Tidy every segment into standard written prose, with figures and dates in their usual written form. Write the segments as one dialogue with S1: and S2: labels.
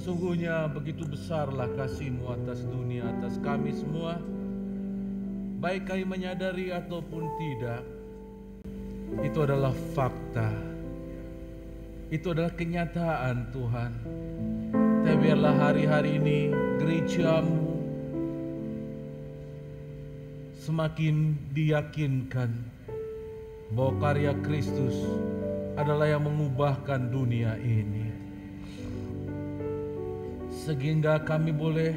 S1: Sesungguhnya begitu besarlah kasih-Mu atas dunia, atas kami semua, baik kami menyadari ataupun tidak. Itu adalah fakta, itu adalah kenyataan Tuhan. Tapi biarlah hari-hari ini gereja-Mu semakin diyakinkan bahwa karya Kristus adalah yang mengubahkan dunia ini, sehingga kami boleh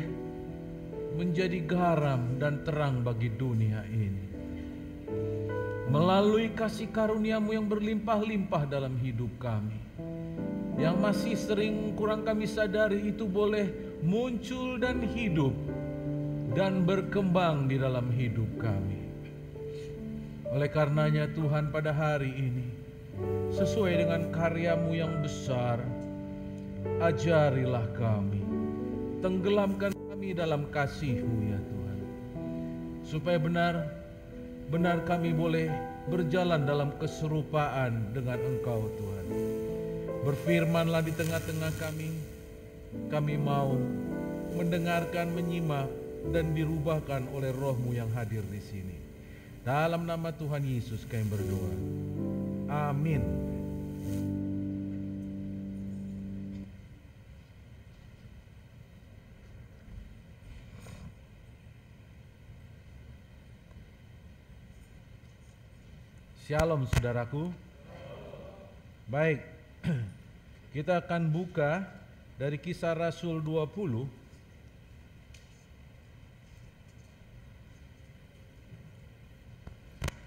S1: menjadi garam dan terang bagi dunia ini. Melalui kasih karunia-Mu yang berlimpah-limpah dalam hidup kami, yang masih sering kurang kami sadari, itu boleh muncul dan hidup dan berkembang di dalam hidup kami. Oleh karenanya Tuhan, pada hari ini, sesuai dengan karya-Mu yang besar, ajarilah kami, tenggelamkan kami dalam kasih-Mu ya Tuhan, supaya benar-benar kami boleh berjalan dalam keserupaan dengan Engkau Tuhan. Berfirman-Lah di tengah-tengah kami. Kami mau mendengarkan, menyimak, dan dirubahkan oleh Roh-Mu yang hadir di sini. Dalam nama Tuhan Yesus kami berdoa. Amin. Shalom saudaraku. Baik, kita akan buka dari Kisah Rasul 20.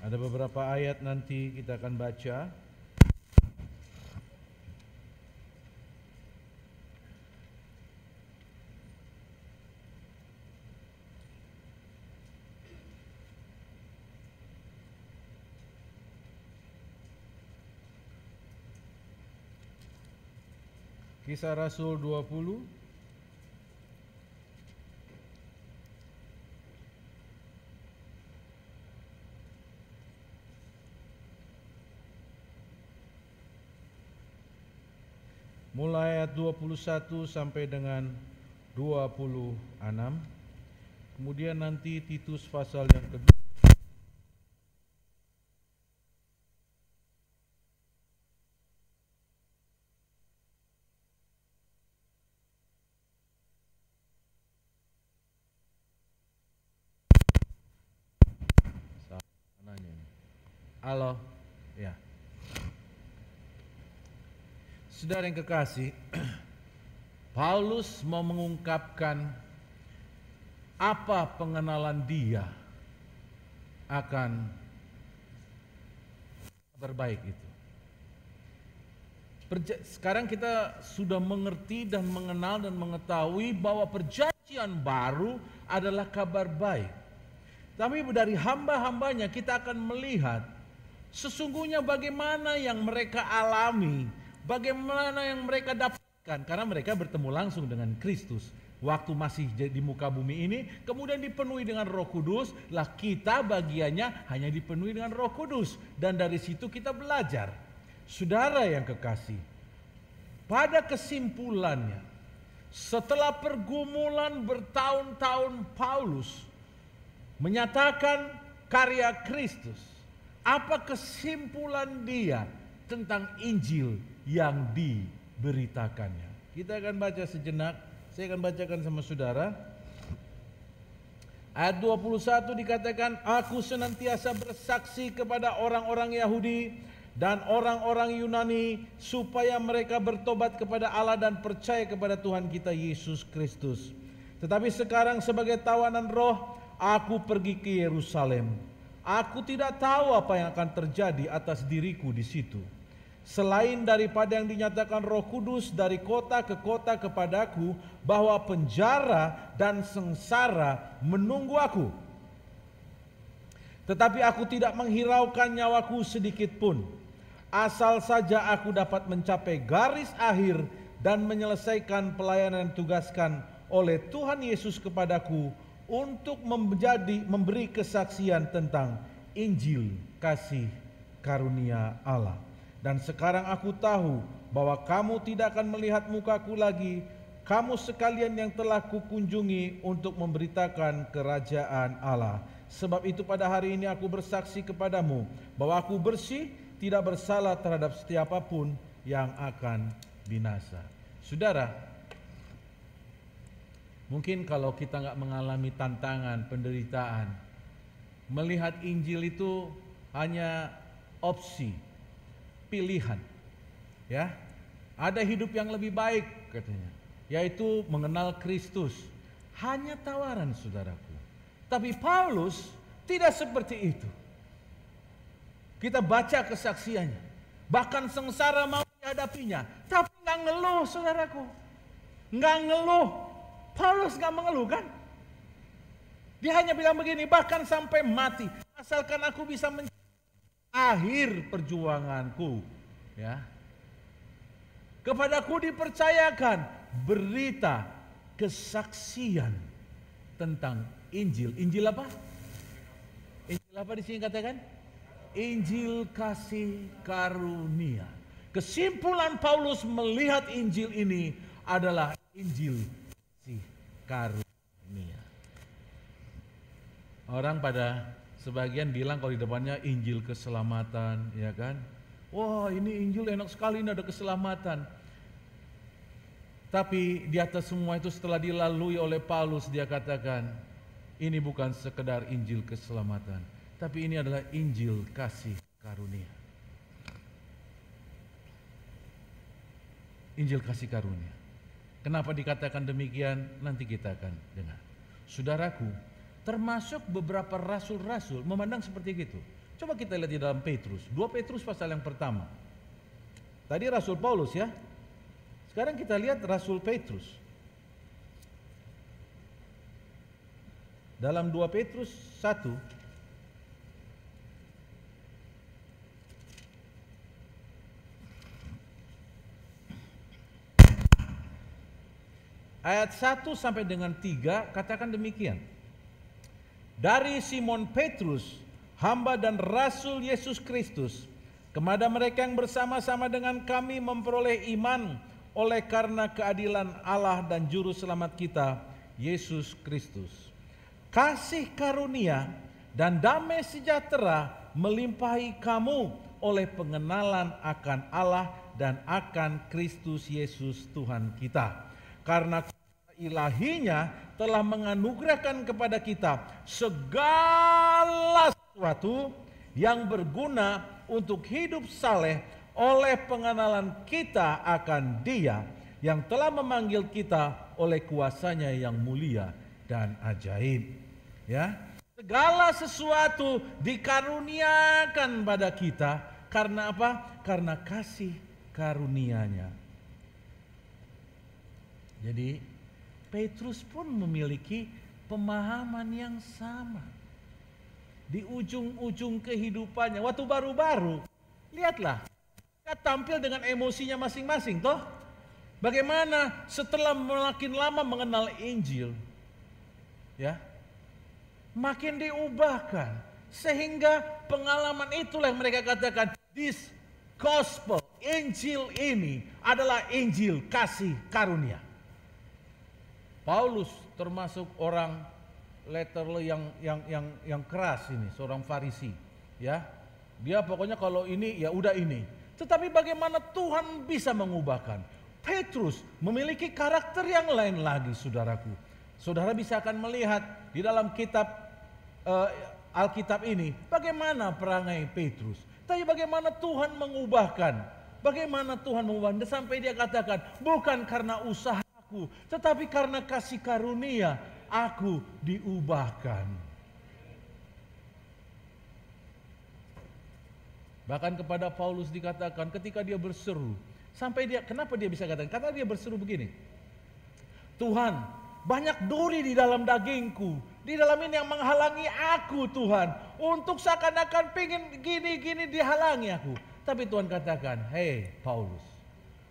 S1: Ada beberapa ayat nanti kita akan baca. Kisah Rasul 20 mulai ayat 21 sampai dengan 26. Kemudian nanti Titus pasal yang kedua. Halo, ya. Saudara yang kekasih, Paulus mau mengungkapkan apa pengenalan dia akan kabar baik itu. Sekarang kita sudah mengerti dan mengenal dan mengetahui bahwa perjanjian baru adalah kabar baik. Tapi dari hamba-hambanya kita akan melihat sesungguhnya bagaimana yang mereka alami, bagaimana yang mereka dapatkan, karena mereka bertemu langsung dengan Kristus waktu masih di muka bumi ini, kemudian dipenuhi dengan Roh Kudus. Lah kita bagiannya hanya dipenuhi dengan Roh Kudus, dan dari situ kita belajar. Saudara yang kekasih, pada kesimpulannya, setelah pergumulan bertahun-tahun Paulus menyatakan karya Kristus, apa kesimpulan dia tentang Injil yang diberitakannya? Kita akan baca sejenak. Saya akan bacakan sama saudara. Ayat 21 dikatakan, aku senantiasa bersaksi kepada orang-orang Yahudi dan orang-orang Yunani supaya mereka bertobat kepada Allah dan percaya kepada Tuhan kita Yesus Kristus. Tetapi sekarang sebagai tawanan roh, aku pergi ke Yerusalem. Aku tidak tahu apa yang akan terjadi atas diriku di situ, selain daripada yang dinyatakan Roh Kudus dari kota ke kota kepadaku, bahwa penjara dan sengsara menunggu aku. Tetapi aku tidak menghiraukan nyawaku sedikit pun, asal saja aku dapat mencapai garis akhir dan menyelesaikan pelayanan yang ditugaskan oleh Tuhan Yesus kepadaku, untuk memberi kesaksian tentang Injil kasih karunia Allah. Dan sekarang aku tahu bahwa kamu tidak akan melihat mukaku lagi, kamu sekalian yang telah kukunjungi untuk memberitakan kerajaan Allah. Sebab itu pada hari ini aku bersaksi kepadamu bahwa aku bersih, tidak bersalah terhadap setiap apapun yang akan binasa. Saudara, mungkin kalau kita nggak mengalami tantangan, penderitaan, melihat Injil itu hanya opsi, pilihan. Ya, ada hidup yang lebih baik katanya, yaitu mengenal Kristus. Hanya tawaran, saudaraku. Tapi Paulus tidak seperti itu. Kita baca kesaksiannya. Bahkan sengsara mau dihadapinya, tapi nggak ngeluh, saudaraku. Nggak ngeluh. Paulus nggak mengeluh kan? Dia hanya bilang begini, bahkan sampai mati, asalkan aku bisa akhir perjuanganku. Ya. Kepadaku dipercayakan berita kesaksian tentang Injil. Injil apa? Injil apa di sini katakan? Injil kasih karunia. Kesimpulan Paulus melihat Injil ini adalah Injil kasih karunia. Orang pada sebagian bilang kalau di depannya Injil keselamatan, ya kan? Wah, ini Injil enak sekali, ini ada keselamatan. Tapi di atas semua itu setelah dilalui oleh Paulus, dia katakan, ini bukan sekedar Injil keselamatan, tapi ini adalah Injil kasih karunia. Injil kasih karunia. Kenapa dikatakan demikian? Nanti kita akan dengar. Saudaraku, termasuk beberapa rasul-rasul memandang seperti itu. Coba kita lihat di dalam Petrus, 2 Petrus pasal yang pertama. Tadi Rasul Paulus ya. Sekarang kita lihat Rasul Petrus. Dalam 2 Petrus 1 ayat 1 sampai dengan 3 katakan demikian. Dari Simon Petrus, hamba dan rasul Yesus Kristus, kepada mereka yang bersama-sama dengan kami memperoleh iman oleh karena keadilan Allah dan juru selamat kita, Yesus Kristus. Kasih karunia dan damai sejahtera melimpahi kamu oleh pengenalan akan Allah dan akan Kristus Yesus Tuhan kita. Karena ilahinya telah menganugerahkan kepada kita segala sesuatu yang berguna untuk hidup saleh oleh pengenalan kita akan Dia yang telah memanggil kita oleh kuasanya yang mulia dan ajaib. Ya, segala sesuatu dikaruniakan pada kita karena apa? Karena kasih karunia-Nya. Jadi Petrus pun memiliki pemahaman yang sama. Di ujung-ujung kehidupannya, waktu baru-baru, lihatlah, dia tampil dengan emosinya masing-masing, toh. Bagaimana setelah makin lama mengenal Injil, ya, makin diubahkan, sehingga pengalaman itulah yang mereka katakan, this gospel, Injil ini adalah Injil kasih karunia. Paulus termasuk orang letterly yang keras ini, seorang Farisi, ya. Dia pokoknya kalau ini ya udah ini. Tetapi bagaimana Tuhan bisa mengubahkan? Petrus memiliki karakter yang lain lagi, saudaraku. Saudara bisa akan melihat di dalam kitab Alkitab ini bagaimana perangai Petrus. Tapi bagaimana Tuhan mengubahkan? Bagaimana Tuhan mengubahkan? Sampai dia katakan, bukan karena usahaku, tetapi karena kasih karunia aku diubahkan. Bahkan kepada Paulus dikatakan ketika dia berseru, sampai dia, kenapa dia bisa katakan? Karena dia berseru begini, Tuhan, banyak duri di dalam dagingku, di dalam ini yang menghalangi aku Tuhan, untuk seakan-akan pengen gini-gini dihalangi aku. Tapi Tuhan katakan, hei Paulus,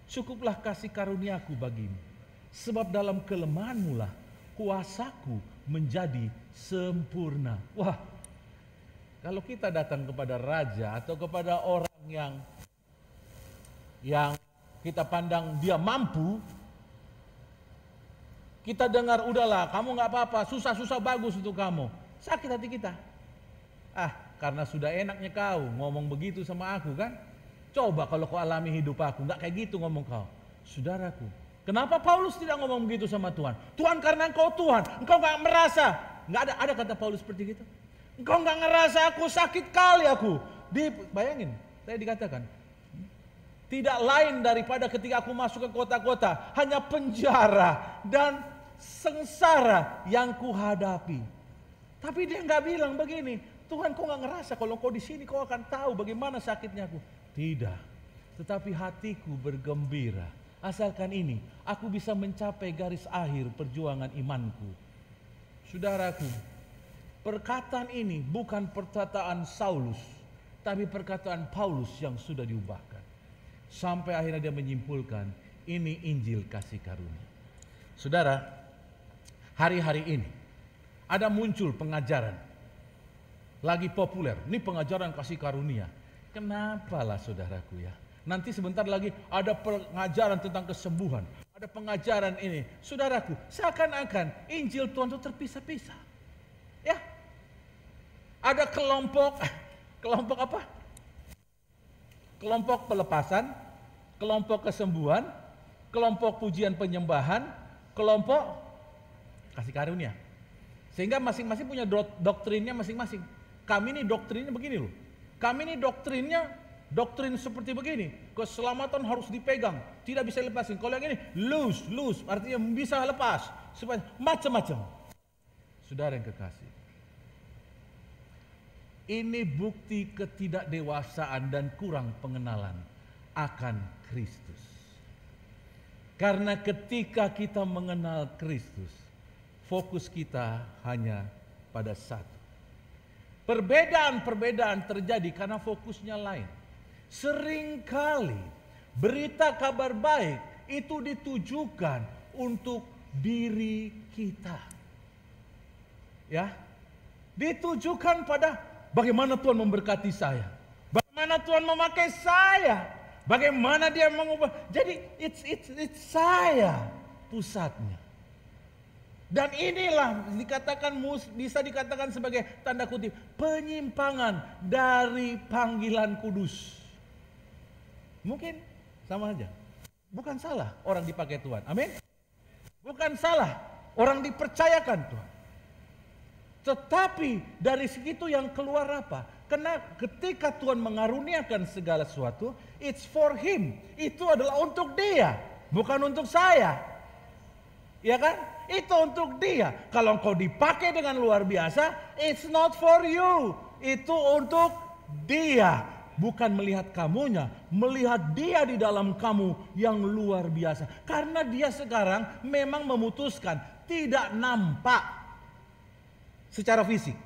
S1: cukuplah kasih karuniaku bagimu, sebab dalam kelemahanmu lah kuasaku menjadi sempurna. Wah, kalau kita datang kepada raja atau kepada orang yang kita pandang dia mampu, Kita dengar, udahlah kamu nggak apa-apa, susah-susah bagus untuk kamu. Sakit hati kita. Karena sudah enaknya kau ngomong begitu sama aku kan. Coba kalau kau alami hidup aku, nggak kayak gitu ngomong kau. Saudaraku, kenapa Paulus tidak ngomong begitu sama Tuhan? Tuhan, karena engkau Tuhan, engkau nggak merasa. Nggak ada kata Paulus seperti gitu. Engkau nggak ngerasa aku sakit kali aku. Bayangin, saya dikatakan, tidak lain daripada ketika aku masuk ke kota-kota, hanya penjara dan sengsara yang kuhadapi. Tapi dia nggak bilang begini, Tuhan kau nggak ngerasa kalau kau di sini kau akan tahu bagaimana sakitnya aku. Tidak, tetapi hatiku bergembira. Asalkan ini, aku bisa mencapai garis akhir perjuangan imanku. Saudaraku, perkataan ini bukan perkataan Saulus, tapi perkataan Paulus yang sudah diubahkan. Sampai akhirnya dia menyimpulkan, ini Injil kasih karunia. Saudara, hari-hari ini ada muncul pengajaran lagi populer. Ini pengajaran kasih karunia. Kenapalah saudaraku ya. Nanti sebentar lagi ada pengajaran tentang kesembuhan. Ada pengajaran ini. Saudaraku, seakan-akan Injil Tuhan itu terpisah-pisah. Ya. Ada kelompok apa? Kelompok pelepasan, kelompok kesembuhan, kelompok pujian penyembahan, kelompok kasih karunia. Sehingga masing-masing punya doktrinnya masing-masing. Kami ini doktrinnya begini loh. Kami ini doktrin seperti begini. Keselamatan harus dipegang, tidak bisa lepasin. Kalau yang ini loose, artinya bisa lepas. Supaya macam-macam. Saudara yang kekasih, ini bukti ketidakdewasaan dan kurang pengenalan akan Kristus. Karena ketika kita mengenal Kristus, fokus kita hanya pada satu. Perbedaan-perbedaan terjadi karena fokusnya lain. Seringkali berita kabar baik itu ditujukan untuk diri kita. Ya. Ditujukan pada bagaimana Tuhan memberkati saya. Bagaimana Tuhan memakai saya. Bagaimana dia mengubah. Jadi it's saya pusatnya. Dan inilah bisa dikatakan sebagai tanda kutip penyimpangan dari panggilan kudus. Mungkin sama aja. Bukan salah orang dipakai Tuhan. Amin. Bukan salah orang dipercayakan Tuhan. Tetapi dari segitu yang keluar apa? Karena ketika Tuhan mengaruniakan segala sesuatu, it's for him. Itu adalah untuk dia, bukan untuk saya. Ya kan? Itu untuk dia. Kalau engkau dipakai dengan luar biasa, it's not for you. Itu untuk dia. Bukan melihat kamunya, melihat dia di dalam kamu yang luar biasa. Karena dia sekarang memang memutuskan tidak nampak secara fisik.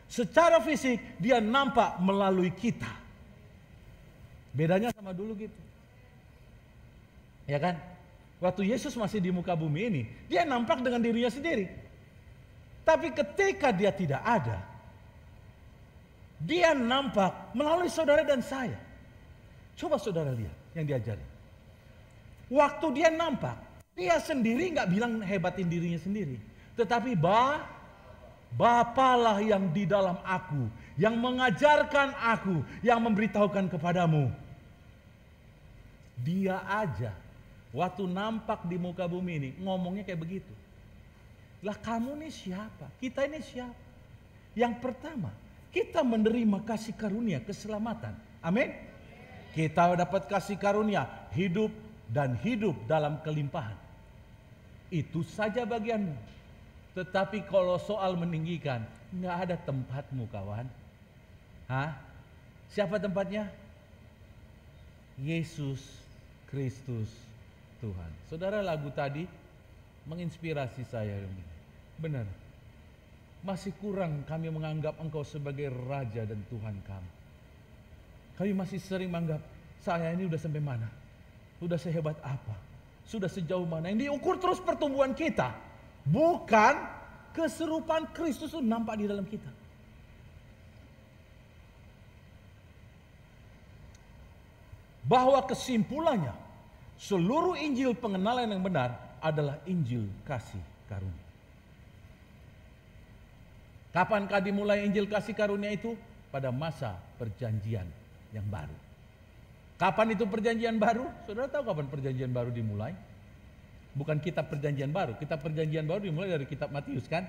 S1: Secara fisik dia nampak melalui kita. Bedanya sama dulu gitu. Ya kan? Waktu Yesus masih di muka bumi ini, dia nampak dengan dirinya sendiri. Tapi ketika dia tidak ada, dia nampak melalui saudara dan saya. Coba saudara lihat yang diajari. Waktu dia nampak, dia sendiri nggak bilang hebatin dirinya sendiri. Tetapi Bapalah yang di dalam aku, yang mengajarkan aku, yang memberitahukan kepadamu. Dia aja waktu nampak di muka bumi ini ngomongnya kayak begitu. Lah kamu nih siapa? Kita ini siapa? Yang pertama, kita menerima kasih karunia keselamatan. Amin. Kita dapat kasih karunia hidup dan hidup dalam kelimpahan. Itu saja bagianmu. Tetapi kalau soal meninggikan, nggak ada tempatmu kawan. Siapa tempatnya? Yesus Kristus Tuhan. Saudara, lagu tadi menginspirasi saya. Benar. Masih kurang kami menganggap Engkau sebagai Raja dan Tuhan kami. Kami masih sering menganggap saya ini udah sampai mana? Sudah sehebat apa? Sudah sejauh mana? Yang diukur terus pertumbuhan kita. Bukan keserupaan Kristus itu nampak di dalam kita. Bahwa kesimpulannya, seluruh Injil pengenalan yang benar adalah Injil kasih karunia. Kapankah dimulai Injil kasih karunia itu? Pada masa perjanjian yang baru. Kapan itu perjanjian baru? Saudara tahu kapan perjanjian baru dimulai? Bukan kitab perjanjian baru. Kitab perjanjian baru dimulai dari kitab Matius kan?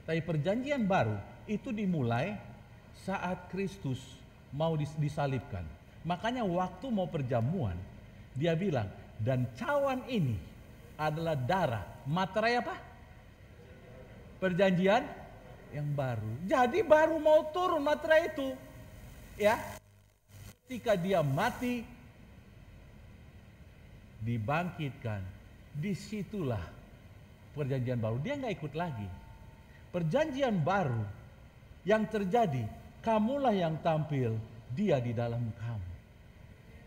S1: Tapi perjanjian baru itu dimulai saat Kristus mau disalibkan. Makanya waktu mau perjamuan, dia bilang, dan cawan ini adalah darah. Materai apa? Perjanjian yang baru. Jadi baru mau turun materai itu. Ya. Ketika dia mati, dibangkitkan, disitulah perjanjian baru. Dia nggak ikut lagi. Perjanjian baru yang terjadi, kamulah yang tampil, dia di dalam kamu.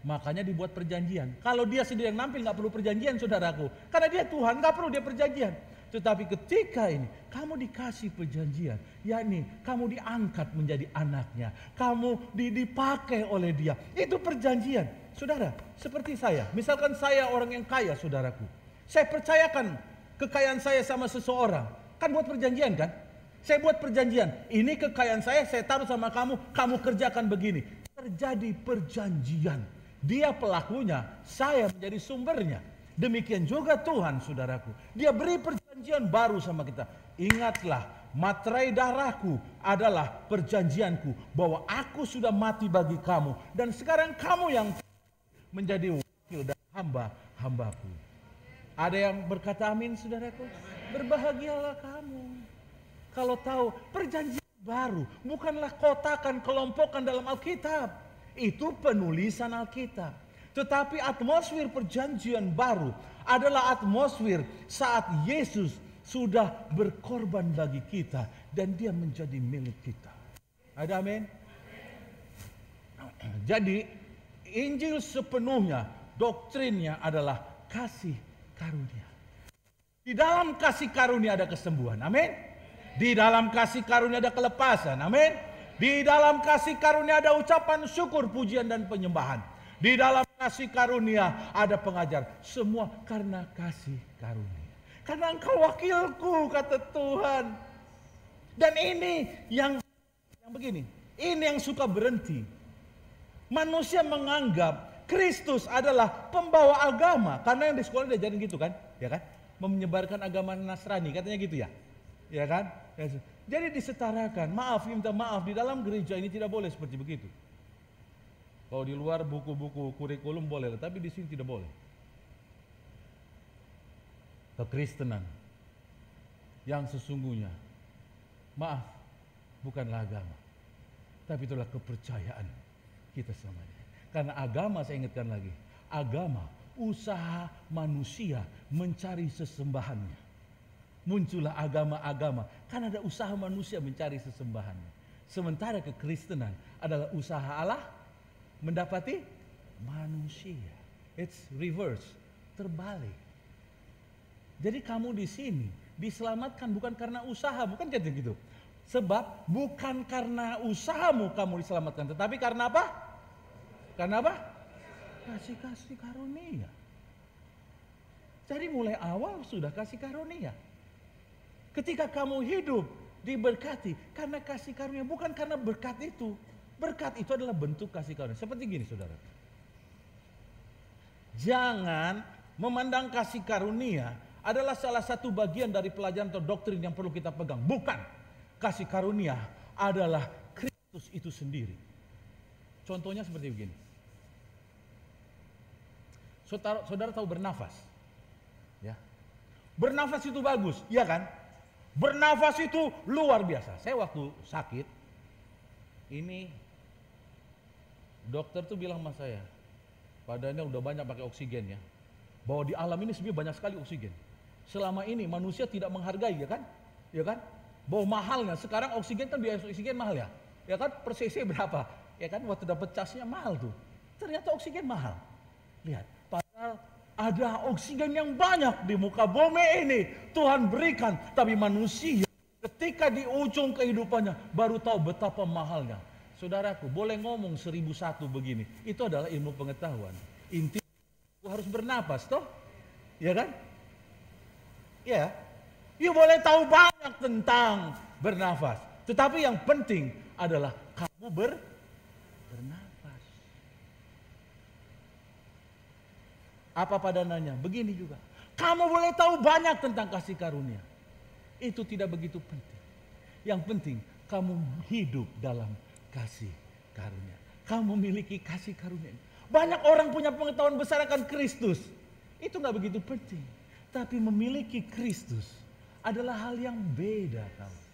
S1: Makanya dibuat perjanjian. Kalau dia sendiri yang nampil nggak perlu perjanjian, saudaraku. Karena dia Tuhan, nggak perlu dia perjanjian. Tetapi ketika ini kamu dikasih perjanjian, yakni kamu diangkat menjadi anaknya, kamu dipakai oleh dia, itu perjanjian. Saudara, seperti saya, misalkan saya orang yang kaya, saudaraku, saya percayakan kekayaan saya sama seseorang, kan buat perjanjian kan? Saya buat perjanjian, ini kekayaan saya taruh sama kamu, kamu kerjakan begini. Terjadi perjanjian, dia pelakunya, saya menjadi sumbernya. Demikian juga Tuhan, saudaraku. Dia beri perjanjian baru sama kita. Ingatlah, materai darahku adalah perjanjianku, bahwa aku sudah mati bagi kamu, dan sekarang kamu yang menjadi wakil dan hamba-hambaku. Ada yang berkata amin, saudaraku? Berbahagialah kamu kalau tahu perjanjian baru bukanlah kotakan, kelompokan dalam Alkitab. Itu penulisan Alkitab. Tetapi atmosfer perjanjian baru adalah atmosfer saat Yesus sudah berkorban bagi kita dan dia menjadi milik kita. Ada amin? Jadi Injil sepenuhnya doktrinnya adalah kasih karunia. Di dalam kasih karunia ada kesembuhan. Amin. Di dalam kasih karunia ada kelepasan. Amin. Di dalam kasih karunia ada ucapan syukur, pujian dan penyembahan. Di dalam kasih karunia ada pengajar. Semua karena kasih karunia. Karena engkau wakilku, kata Tuhan. Dan ini yang begini. Ini yang suka berhenti. Manusia menganggap Kristus adalah pembawa agama. Karena yang di sekolah diajarin gitu kan. Ya kan? Menyebarkan agama Nasrani. Katanya gitu ya. Ya kan? Jadi disetarakan. Maaf, minta maaf. Di dalam gereja ini tidak boleh seperti begitu. Kalau di luar buku-buku kurikulum boleh, tapi di sini tidak boleh. Kekristenan yang sesungguhnya, maaf, bukanlah agama, tapi itulah kepercayaan kita selamanya. Karena agama, saya ingatkan lagi, agama usaha manusia mencari sesembahannya. Muncullah agama-agama karena ada usaha manusia mencari sesembahannya. Sementara kekristenan adalah usaha Allah mendapati manusia. It's reverse, terbalik. Jadi kamu di sini diselamatkan bukan karena usaha, bukan kayak gitu. Sebab bukan karena usahamu kamu diselamatkan, tetapi karena apa? Karena apa? Kasih karunia. Jadi mulai awal sudah kasih karunia. Ketika kamu hidup diberkati karena kasih karunia, bukan karena berkat itu. Berkat itu adalah bentuk kasih karunia. Seperti gini, saudara. Jangan memandang kasih karunia adalah salah satu bagian dari pelajaran atau doktrin yang perlu kita pegang. Bukan. Kasih karunia adalah Kristus itu sendiri. Contohnya seperti begini. Saudara tahu bernafas? Ya. Bernafas itu bagus, iya kan? Bernafas itu luar biasa. Saya waktu sakit, ini dokter tuh bilang sama saya, padahal udah banyak pakai oksigen ya, bahwa di alam ini sebenarnya banyak sekali oksigen. Selama ini manusia tidak menghargai, ya kan? Ya kan? Bahwa mahalnya, sekarang oksigen kan biaya oksigen mahal ya. Ya kan? Per cc berapa? Ya kan? Waktu dapat casnya mahal tuh. Ternyata oksigen mahal. Lihat, padahal ada oksigen yang banyak di muka bumi ini Tuhan berikan, tapi manusia ketika di ujung kehidupannya baru tahu betapa mahalnya. Saudaraku, boleh ngomong 1001 begini, itu adalah ilmu pengetahuan. Intinya harus bernapas toh, ya kan? Ya, you boleh tahu banyak tentang bernafas, tetapi yang penting adalah kamu bernafas. Apa padanannya? Begini juga. Kamu boleh tahu banyak tentang kasih karunia. Itu tidak begitu penting. Yang penting kamu hidup dalam kasih karunia. Kamu memiliki kasih karunia. Banyak orang punya pengetahuan besar akan Kristus. Itu nggak begitu penting. Tapi memiliki Kristus adalah hal yang beda, kawan.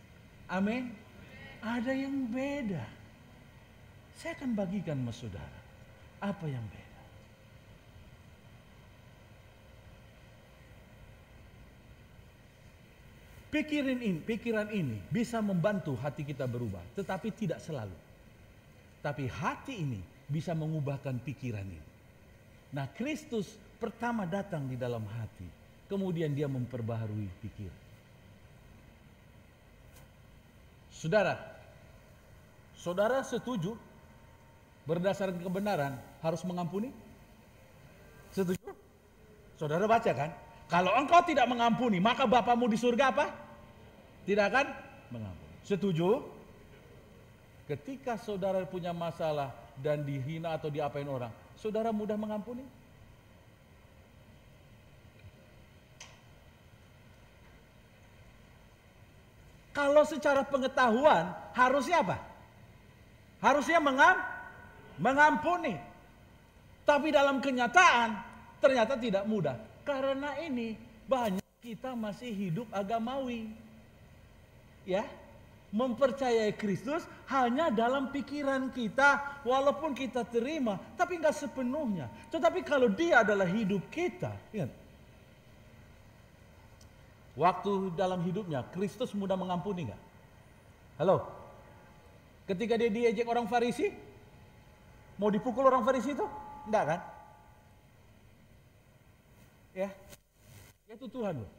S1: Amin. Ada yang beda. Saya akan bagikan sama saudara apa yang beda. Pikiran ini bisa membantu hati kita berubah, tetapi tidak selalu. Tapi hati ini bisa mengubahkan pikiran ini. Nah, Kristus pertama datang di dalam hati, kemudian dia memperbaharui pikiran. Saudara setuju berdasarkan kebenaran harus mengampuni? Setuju? Saudara baca kan? Kalau engkau tidak mengampuni, maka Bapamu di surga apa? Tidak akan mengampuni. Setuju? Ketika saudara punya masalah dan dihina atau diapain orang, saudara mudah mengampuni? Kalau secara pengetahuan harusnya apa? Harusnya mengampuni. Tapi dalam kenyataan ternyata tidak mudah. Karena ini banyak kita masih hidup agamawi. Ya, mempercayai Kristus hanya dalam pikiran kita, walaupun kita terima, tapi nggak sepenuhnya. Tetapi kalau dia adalah hidup kita, ingat, waktu dalam hidupnya Kristus mudah mengampuni nggak? Halo, ketika dia diejek orang Farisi, mau dipukul orang Farisi itu, enggak kan? Ya, itu Tuhan loh.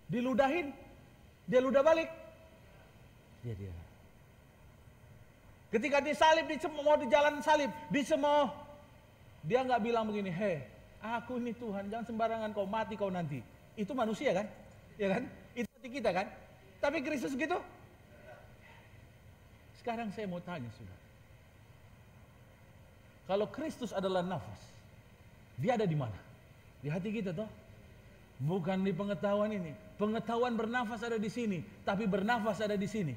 S1: Diludahin, dia ludah balik. Dia. Ketika disalib, mau di jalan salib, dicemooh, dia nggak bilang begini, hei, aku ini Tuhan, jangan sembarangan kau mati kau nanti. Itu manusia kan, ya kan? Itu hati kita kan? Tapi Kristus gitu. Sekarang saya mau tanya saudara, kalau Kristus adalah nafas, dia ada di mana? Di hati kita toh? Bukan di pengetahuan ini. Pengetahuan bernafas ada di sini, tapi bernafas ada di sini.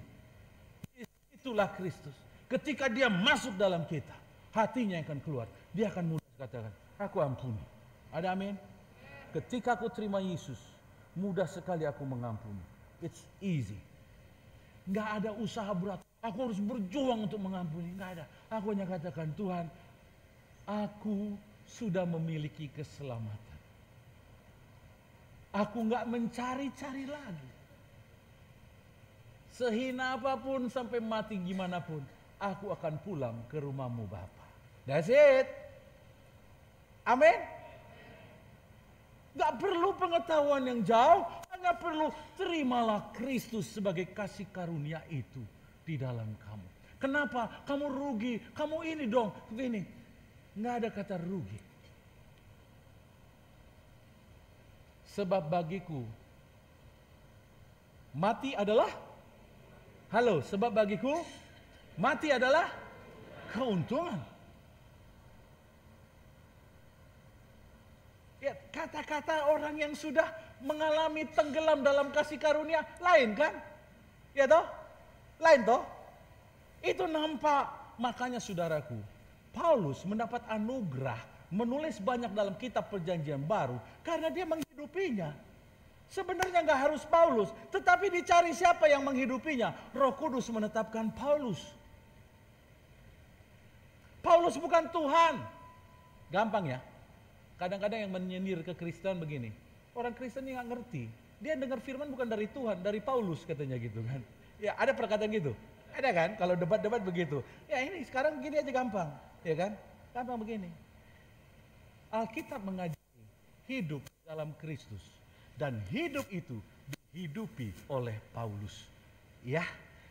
S1: Itulah Kristus. Ketika dia masuk dalam kita, hatinya akan keluar. Dia akan mudah katakan, aku ampuni. Ada amin? Ketika aku terima Yesus, mudah sekali aku mengampuni. It's easy. Nggak ada usaha berat. Aku harus berjuang untuk mengampuni. Nggak ada. Aku hanya katakan, Tuhan, aku sudah memiliki keselamatan. Aku nggak mencari-cari lagi. Sehina apapun sampai mati gimana pun, aku akan pulang ke rumahmu Bapa. That's it. Amin. Nggak perlu pengetahuan yang jauh, hanya perlu terimalah Kristus sebagai kasih karunia itu di dalam kamu. Kenapa? Kamu rugi, kamu ini dong, begini. Nggak ada kata rugi. Sebab bagiku mati adalah, halo, sebab bagiku mati adalah keuntungan. Ya, kata-kata orang yang sudah mengalami tenggelam dalam kasih karunia lain kan? Ya toh? Lain toh? Itu nampak. Makanya saudaraku, Paulus mendapat anugerah menulis banyak dalam kitab perjanjian baru karena dia menghidupinya. Sebenarnya nggak harus Paulus, tetapi dicari siapa yang menghidupinya. Roh Kudus menetapkan Paulus. Paulus bukan Tuhan. Gampang ya. Kadang-kadang yang menyindir ke Kristen begini, orang Kristen ini nggak ngerti. Dia dengar firman bukan dari Tuhan, dari Paulus katanya gitu kan. Ya ada perkataan gitu. Ada kan kalau debat-debat begitu. Ya ini sekarang begini aja gampang, ya kan? Gampang begini. Alkitab mengajari hidup dalam Kristus dan hidup itu dihidupi oleh Paulus. Ya,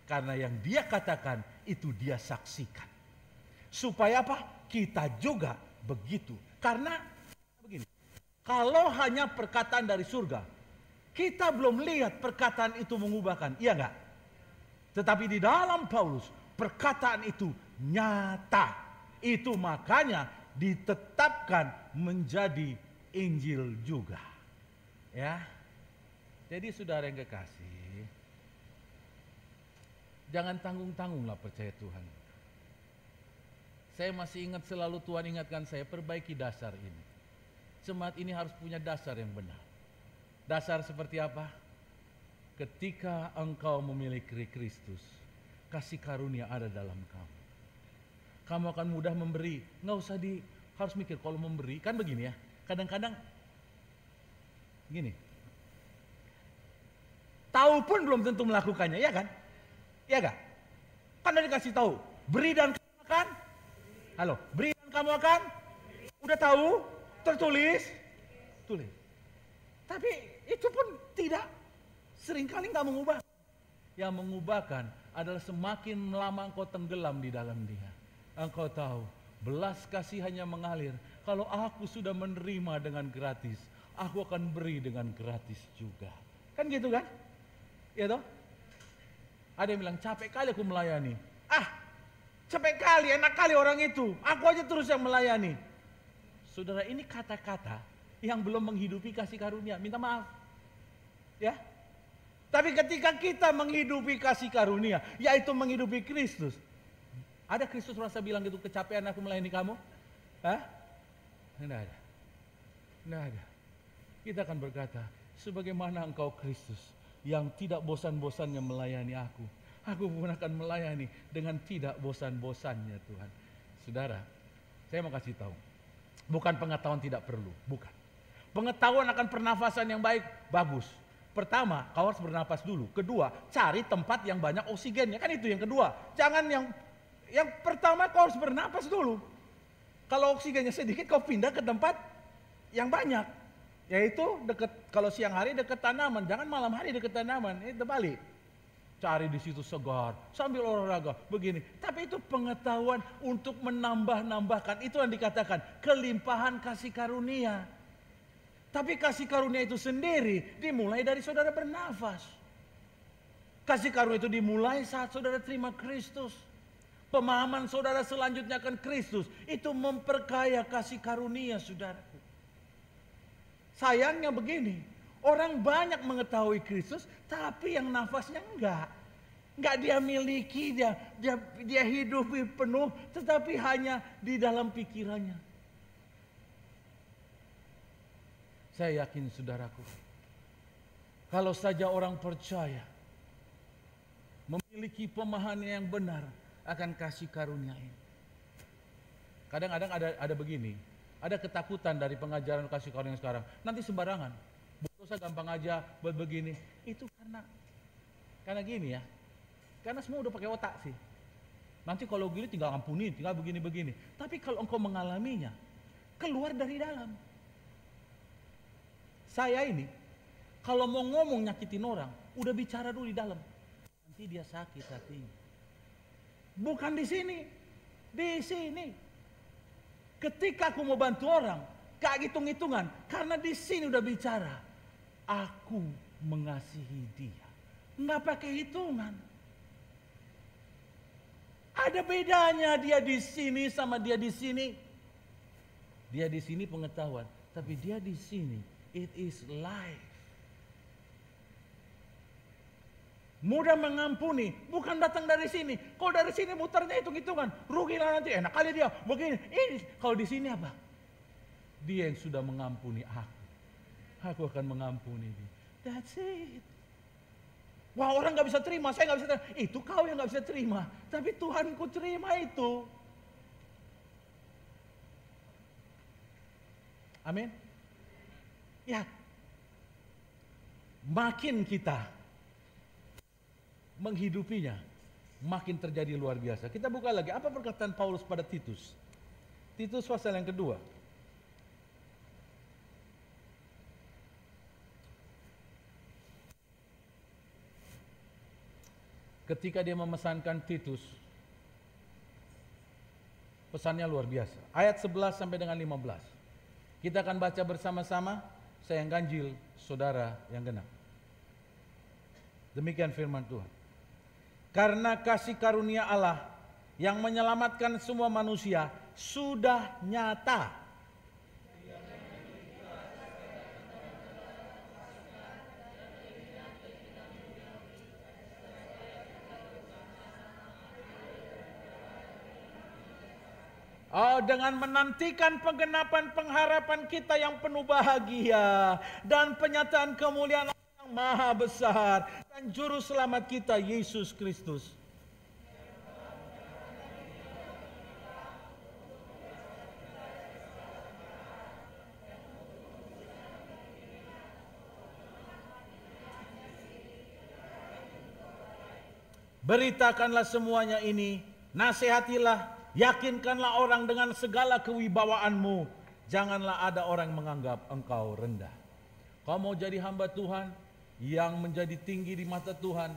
S1: karena yang dia katakan itu dia saksikan. Supaya apa? Kita juga begitu. Karena begini, kalau hanya perkataan dari surga, Kita belum lihat perkataan itu mengubahkan, iya enggak? Tetapi di dalam Paulus, perkataan itu nyata. Itu makanya ditetapkan menjadi Injil juga. Ya. Jadi saudara yang kekasih, jangan tanggung-tanggunglah percaya Tuhan. Saya masih ingat selalu Tuhan ingatkan saya, perbaiki dasar ini. Jemaat ini harus punya dasar yang benar. Dasar seperti apa? Ketika engkau memiliki Kristus, kasih karunia ada dalam kamu. Kamu akan mudah memberi. Nggak usah harus mikir kalau memberi. Kan begini ya, kadang-kadang gini. Tahu pun belum tentu melakukannya, ya kan? Ya kan? Kan udah dikasih tahu, beri dan kamu akan. Halo, beri dan kamu akan. Udah tahu, tertulis, tulis. Tapi itu pun tidak, seringkali nggak mengubah. Yang mengubahkan adalah semakin lama engkau tenggelam di dalam Dia. Engkau tahu, belas kasihannya mengalir. Kalau aku sudah menerima dengan gratis, aku akan beri dengan gratis juga. Kan gitu kan? Ya toh? Ada yang bilang, capek kali aku melayani. Capek kali, enak kali orang itu. Aku aja terus yang melayani. Saudara, ini kata-kata yang belum menghidupi kasih karunia. Minta maaf. Ya. Tapi ketika kita menghidupi kasih karunia, yaitu menghidupi Kristus. Ada Kristus rasa bilang gitu, kecapean aku melayani kamu? Tidak ada. Tidak ada. Kita akan berkata, sebagaimana engkau Kristus yang tidak bosan-bosannya melayani aku pun akan melayani dengan tidak bosan-bosannya Tuhan. Saudara, saya mau kasih tahu, bukan pengetahuan tidak perlu, bukan. Pengetahuan akan pernafasan yang baik, bagus. Pertama, kau harus bernapas dulu. Kedua, cari tempat yang banyak oksigennya, kan itu yang kedua. Jangan yang pertama kau harus bernapas dulu. Kalau oksigennya sedikit, kau pindah ke tempat yang banyak. Yaitu dekat, kalau siang hari dekat tanaman, jangan malam hari dekat tanaman, itu balik. Cari di situ segar, sambil olahraga, begini. Tapi itu pengetahuan untuk menambah-nambahkan, itu yang dikatakan kelimpahan kasih karunia. Tapi kasih karunia itu sendiri dimulai dari saudara bernafas. Kasih karunia itu dimulai saat saudara terima Kristus. Pemahaman saudara selanjutnya akan Kristus, itu memperkaya kasih karunia saudaraku. Sayangnya begini, orang banyak mengetahui Kristus, tapi yang nafasnya enggak dia miliki, dia hidupi penuh, tetapi hanya di dalam pikirannya. Saya yakin saudaraku, kalau saja orang percaya, memiliki pemahaman yang benar akan kasih karunia ini. Kadang-kadang ada begini, ada ketakutan dari pengajaran kasih karunia sekarang. Nanti sembarangan. Dosa gampang aja buat begini. Itu karena gini ya. Karena semua udah pakai otak sih. Nanti kalau gini tinggal ampuni, tinggal begini-begini. Tapi kalau engkau mengalaminya, keluar dari dalam. Saya ini, kalau mau ngomong nyakitin orang, udah bicara dulu di dalam. Nanti dia sakit hatinya. Bukan di sini. Di sini. Ketika aku mau bantu orang, gak hitung-hitungan. Karena di sini udah bicara. Aku mengasihi dia. Nggak pakai hitungan. Ada bedanya dia di sini sama dia di sini. Dia di sini pengetahuan, tapi dia di sini it is life. Mudah mengampuni, bukan datang dari sini. Kalau dari sini mutarnya hitung-hitungan, rugilah nanti. Enak kali dia begini. Ini kalau di sini apa? Dia yang sudah mengampuni aku. Aku akan mengampuni dia. That's it. Wah, orang gak bisa terima, saya gak bisa terima. Itu kau yang gak bisa terima. Tapi Tuhanku terima itu. Amin. Ya. Makin kita menghidupinya, makin terjadi luar biasa. Kita buka lagi, apa perkataan Paulus pada Titus? Titus pasal yang kedua. Ketika dia memesankan Titus, pesannya luar biasa. Ayat 11 sampai dengan 15. Kita akan baca bersama-sama, saya yang ganjil, saudara yang genap. Demikian firman Tuhan. Karena kasih karunia Allah yang menyelamatkan semua manusia sudah nyata. Oh, dengan menantikan penggenapan pengharapan kita yang penuh bahagia dan penyataan kemuliaan Allah yang maha besar dan juru selamat kita Yesus Kristus. Beritakanlah semuanya ini, nasihatilah, yakinkanlah orang dengan segala kewibawaanmu. Janganlah ada orang menganggap engkau rendah. Kau mau jadi hamba Tuhan yang menjadi tinggi di mata Tuhan,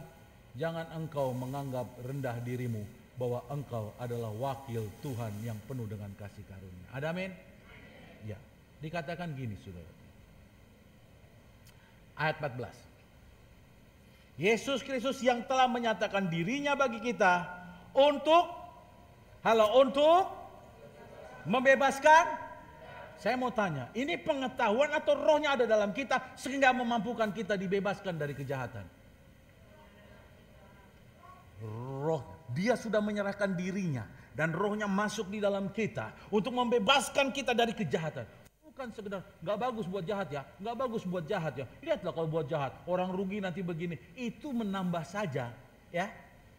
S1: jangan engkau menganggap rendah dirimu bahwa engkau adalah wakil Tuhan yang penuh dengan kasih karunia. Ada amin? Ya, dikatakan gini saudara. Ayat 14. Yesus Kristus yang telah menyatakan dirinya bagi kita untuk membebaskan. Saya mau tanya, ini pengetahuan atau rohnya ada dalam kita sehingga memampukan kita dibebaskan dari kejahatan? Roh, dia sudah menyerahkan dirinya dan rohnya masuk di dalam kita untuk membebaskan kita dari kejahatan. Bukan sekedar nggak bagus buat jahat ya, nggak bagus buat jahat ya. Lihatlah kalau buat jahat, orang rugi nanti begini. Itu menambah saja, ya.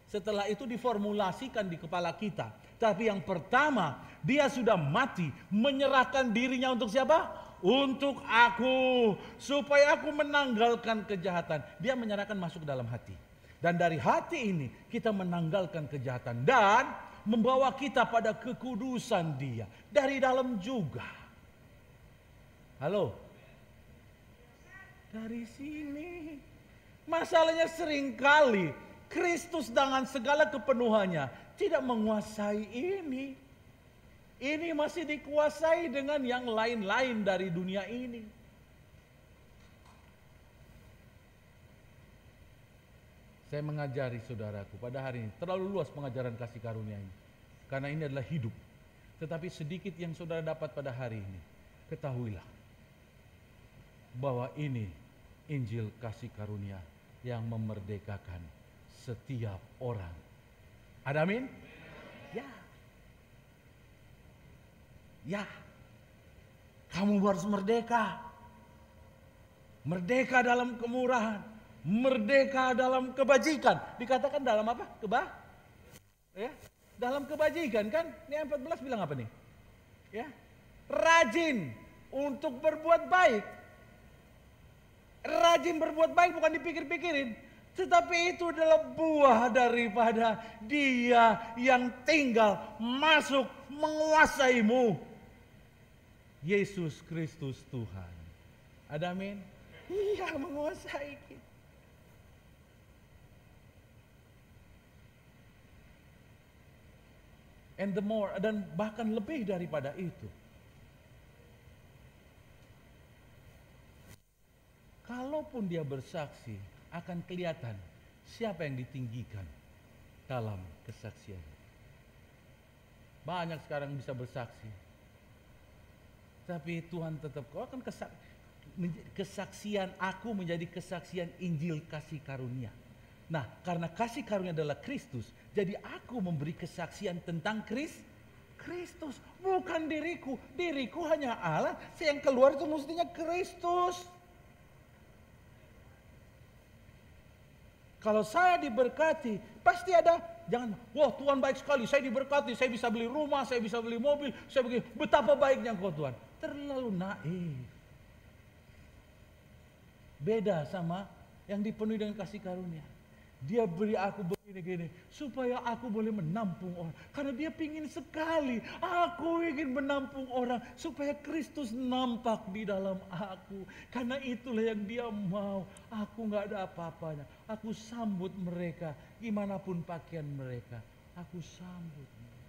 S1: Setelah itu diformulasikan di kepala kita. Tapi yang pertama, dia sudah mati, menyerahkan dirinya untuk siapa? Untuk aku, supaya aku menanggalkan kejahatan. Dia menyerahkan masuk ke dalam hati. Dan dari hati ini kita menanggalkan kejahatan dan membawa kita pada kekudusan Dia dari dalam juga. Halo, dari sini masalahnya seringkali Kristus dengan segala kepenuhannya tidak menguasai ini. Ini masih dikuasai dengan yang lain-lain dari dunia ini. Saya mengajari saudaraku pada hari ini, terlalu luas pengajaran kasih karunia ini. Karena ini adalah hidup. Tetapi sedikit yang saudara dapat pada hari ini, ketahuilah bahwa ini Injil kasih karunia yang memerdekakan setiap orang. Ada amin? Ya. Ya. Kamu harus merdeka. Merdeka dalam kemurahan, merdeka dalam kebajikan. Dikatakan dalam apa? Ya, dalam kebajikan kan? Ini 14 bilang apa nih? Ya. Rajin untuk berbuat baik. Rajin berbuat baik bukan dipikir-pikirin, tetapi itu adalah buah daripada Dia yang tinggal masuk menguasaimu. Yesus Kristus Tuhan. Ada amin? Iya, menguasai kita. And the more, dan bahkan lebih daripada itu. Kalaupun dia bersaksi, akan kelihatan siapa yang ditinggikan dalam kesaksian. Banyak sekarang bisa bersaksi, tapi Tuhan tetap, kau akan kesaksian aku menjadi kesaksian Injil kasih karunia. Nah, karena kasih karunia adalah Kristus, jadi aku memberi kesaksian tentang Kristus, bukan diriku. Diriku hanya Allah, yang keluar itu mestinya Kristus. Kalau saya diberkati, pasti ada, jangan, wah Tuhan baik sekali, saya diberkati, saya bisa beli rumah, saya bisa beli mobil, saya begini, betapa baiknya Engkau Tuhan. Terlalu naif. Beda sama yang dipenuhi dengan kasih karunia. Dia beri aku begini-gini supaya aku boleh menampung orang. Karena dia pingin sekali aku ingin menampung orang supaya Kristus nampak di dalam aku. Karena itulah yang dia mau. Aku gak ada apa-apanya. Aku sambut mereka gimana pun pakaian mereka. Aku sambut mereka.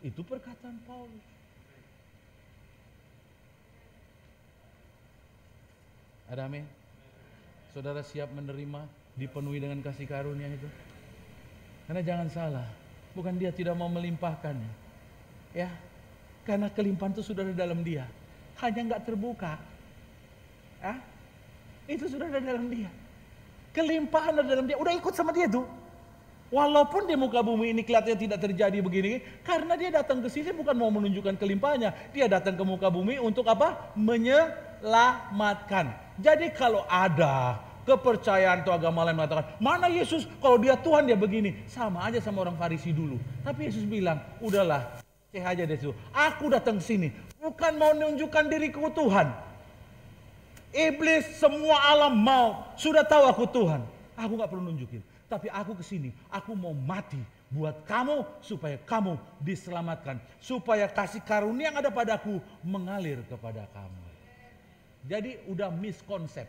S1: Itu perkataan Paulus. Ada amin? Saudara siap menerima dipenuhi dengan kasih karunia itu. Karena jangan salah, bukan dia tidak mau melimpahkannya, ya, karena kelimpahan itu sudah ada dalam dia, hanya nggak terbuka, itu sudah ada dalam dia, kelimpahan ada dalam dia, udah ikut sama dia tuh. Walaupun di muka bumi ini kelihatannya tidak terjadi begini, karena dia datang ke sini bukan mau menunjukkan kelimpahannya, dia datang ke muka bumi untuk apa? Menyelamatkan. Jadi kalau ada kepercayaan atau agama lain mengatakan, mana Yesus, kalau dia Tuhan dia begini, sama aja sama orang Farisi dulu. Tapi Yesus bilang, udahlah, cek aja deh itu. Aku datang ke sini bukan mau menunjukkan diriku Tuhan. Iblis semua alam mau, sudah tahu aku Tuhan. Aku nggak perlu nunjukin. Tapi aku kesini, aku mau mati buat kamu supaya kamu diselamatkan, supaya kasih karunia yang ada padaku mengalir kepada kamu. Jadi udah miskonsep.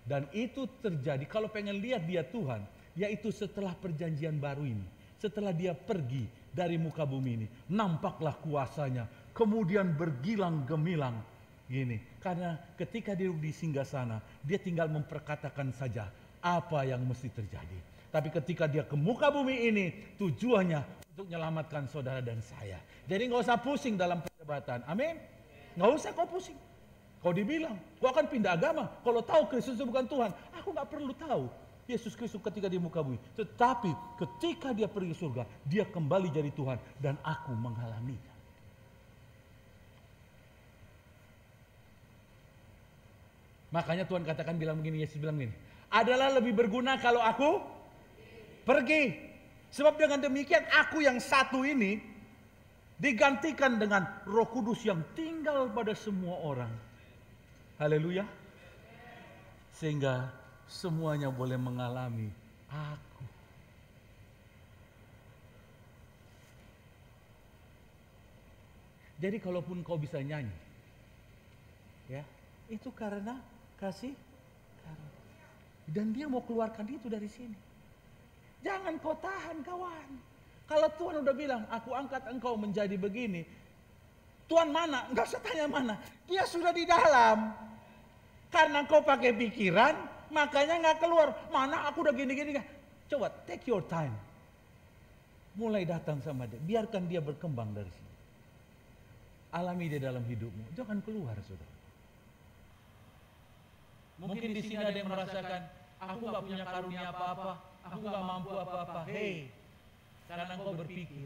S1: Dan itu terjadi kalau pengen lihat dia Tuhan, yaitu setelah perjanjian baru ini, setelah dia pergi dari muka bumi ini, nampaklah kuasanya, kemudian bergilang gemilang gini. Karena ketika dia di singgasana, dia tinggal memperkatakan saja apa yang mesti terjadi. Tapi ketika dia ke muka bumi ini, tujuannya untuk menyelamatkan saudara dan saya. Jadi nggak usah pusing dalam perdebatan. Amin. Nggak usah kau pusing. Kau dibilang, kau akan pindah agama. Kalau tahu Kristus itu bukan Tuhan, aku nggak perlu tahu Yesus Kristus ketika di muka bumi. Tetapi ketika dia pergi ke surga, dia kembali jadi Tuhan dan aku mengalaminya. Makanya Tuhan katakan bilang begini, Yesus bilang begini, adalah lebih berguna kalau aku pergi. Sebab dengan demikian aku yang satu ini digantikan dengan Roh Kudus yang tinggal pada semua orang. Haleluya. Sehingga semuanya boleh mengalami aku. Jadi kalaupun kau bisa nyanyi, ya, itu karena kasih karunia. Dan dia mau keluarkan itu dari sini. Jangan kau tahan kawan. Kalau Tuhan udah bilang, aku angkat engkau menjadi begini. Tuhan mana? Enggak usah tanya mana. Dia sudah di dalam. Karena kau pakai pikiran, makanya nggak keluar. Mana aku udah gini-gini. Coba take your time. Mulai datang sama dia. Biarkan dia berkembang dari sini. Alami dia dalam hidupmu. Jangan keluar saudara. Mungkin di sini ada yang merasakan, aku gak punya karunia apa-apa, aku gak mampu apa-apa. Hei, karena engkau berpikir,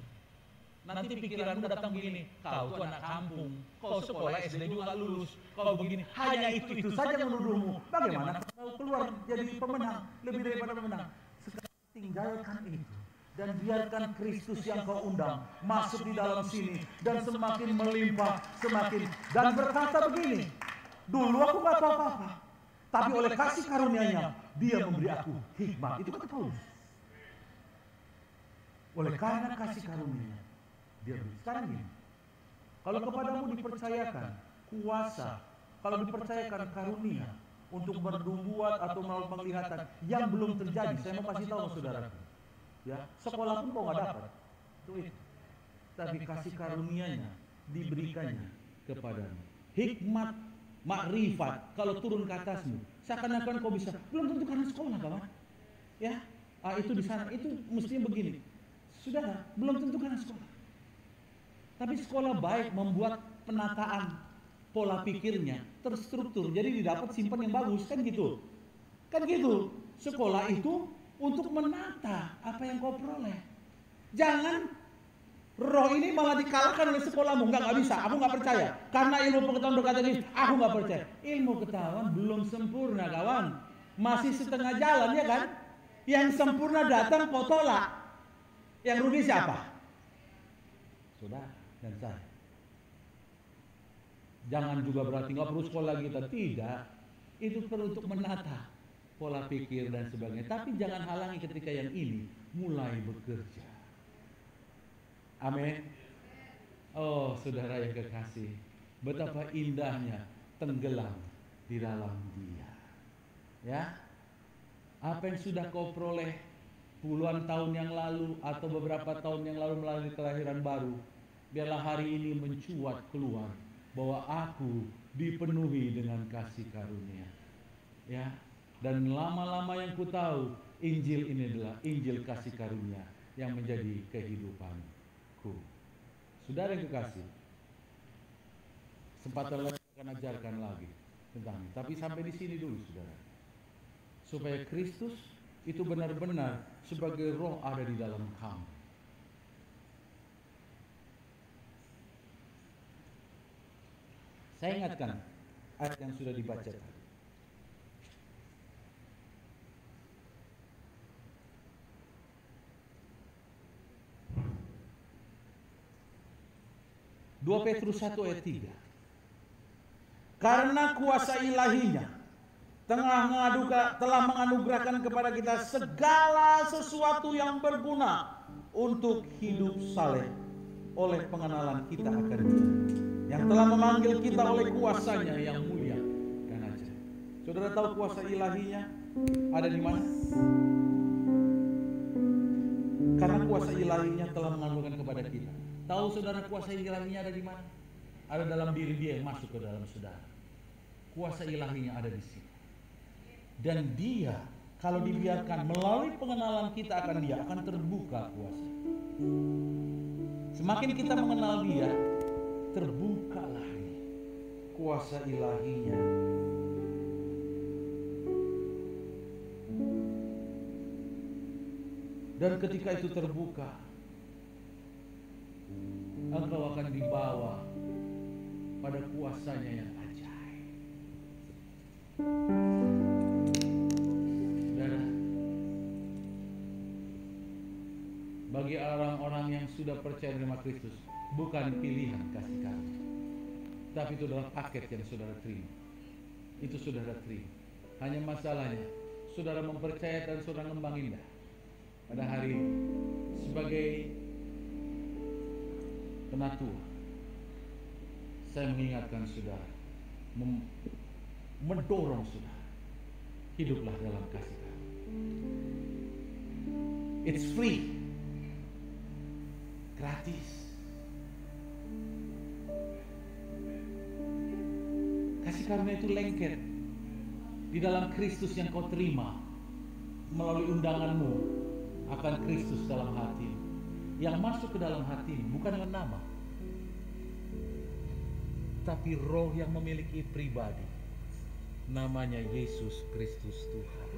S1: nanti pikiranmu datang begini, kau tuh anak kampung, kau sekolah SD juga gak lulus, kau begini, hanya itu saja menuduhmu. Bagaimana kau keluar jadi pemenang, lebih daripada pemenang? Sekarang tinggalkan itu. Dan biarkan Kristus yang kau undang masuk di dalam sini. Dan semakin melimpah, semakin. Dan berkata begini, dulu aku gak tahu apa-apa. Tapi oleh kasih karunia-Nya, dia memberi aku hikmat. Itu kata Paulus. Oleh karena kasih karunia-Nya, dia beri. Sekarang ini, kalau kepadamu dipercayakan kuasa, kalau dipercayakan karunia untuk bernubuat atau penglihatan yang belum terjadi, saya mau kasih tahu sama saudaraku. Ya, sekolah pun kau nggak dapat. Itu. Tapi kasih karunia-Nya diberikannya kepadamu. Hikmat, makrifat kalau turun ke atasmu, seakan-akan kau bisa. Belum tentu karena sekolah, kawan. Ya, itu di sana itu mestinya begini. Saudara, belum tentu karena sekolah. Tapi sekolah baik membuat penataan pola pikirnya terstruktur. Jadi didapat simpan yang bagus, kan gitu. Kan gitu. Sekolah itu untuk menata apa yang kau peroleh. Jangan roh ini malah dikalahkan oleh sekolahmu. Enggak bisa, aku nggak percaya. Karena ilmu pengetahuan berkata ini, aku nggak percaya. Ilmu pengetahuan belum sempurna, kawan. Masih setengah jalan, ya kan? Yang sempurna datang kau tolak. Yang rugi siapa? Saudara dan saya. Jangan juga berarti nggak perlu sekolah kita. Tidak. Itu perlu untuk menata pola pikir dan sebagainya. Tapi jangan halangi ketika yang ini mulai bekerja. Amin. Oh saudara yang kekasih, betapa indahnya tenggelam di dalam Dia. Ya, apa yang sudah kau peroleh puluhan tahun yang lalu atau beberapa tahun yang lalu melalui kelahiran baru, biarlah hari ini mencuat keluar bahwa aku dipenuhi dengan kasih karunia. Ya, Dan lama-lama yang ku tahu, Injil ini adalah Injil kasih karunia yang menjadi kehidupanku. Saudara yang kekasih, kesempatan lain akan ajarkan lagi tentang ini. Tapi sampai di sini dulu, saudara. Supaya Kristus itu benar-benar sebagai roh ada di dalam kamu. Saya ingatkan ayat yang sudah dibaca tadi. Dua Petrus 1 ayat 3. Karena kuasa ilahinya telah menganugerahkan kepada kita segala sesuatu yang berguna untuk hidup saleh oleh pengenalan kita akan Dia, yang telah memanggil kita oleh kuasanya yang mulia dan ajaib. Saudara tahu kuasa ilahinya ada di mana? Karena kuasa ilahinya telah menganugerahkan kepada kita. Tahu saudara kuasa ilahinya ada di mana? Ada dalam diri Dia yang masuk ke dalam saudara. Kuasa ilahinya ada di sini. Dan Dia, kalau dibiarkan melalui pengenalan kita akan Dia, akan terbuka kuasa. Semakin kita mengenal Dia, terbukalah kuasa ilahinya. Dan ketika itu terbuka, engkau akan dibawa pada kuasanya yang ajaib. Saudara, bagi orang-orang yang sudah percaya dengan Kristus, bukan pilihan kasih karunia, tapi itu adalah paket yang saudara terima. Itu saudara terima. Hanya masalahnya, saudara mempercayai dan saudara ngembang indah. Pada hari ini, sebagai penatua, saya mengingatkan saudara, mendorong saudara, hiduplah dalam kasih karunia. It's free, gratis. Kasih karunia itu lengket di dalam Kristus yang kau terima melalui undanganmu akan Kristus dalam hatimu. Yang masuk ke dalam hatimu bukan dengan nama, tapi roh yang memiliki pribadi. Namanya Yesus Kristus Tuhan.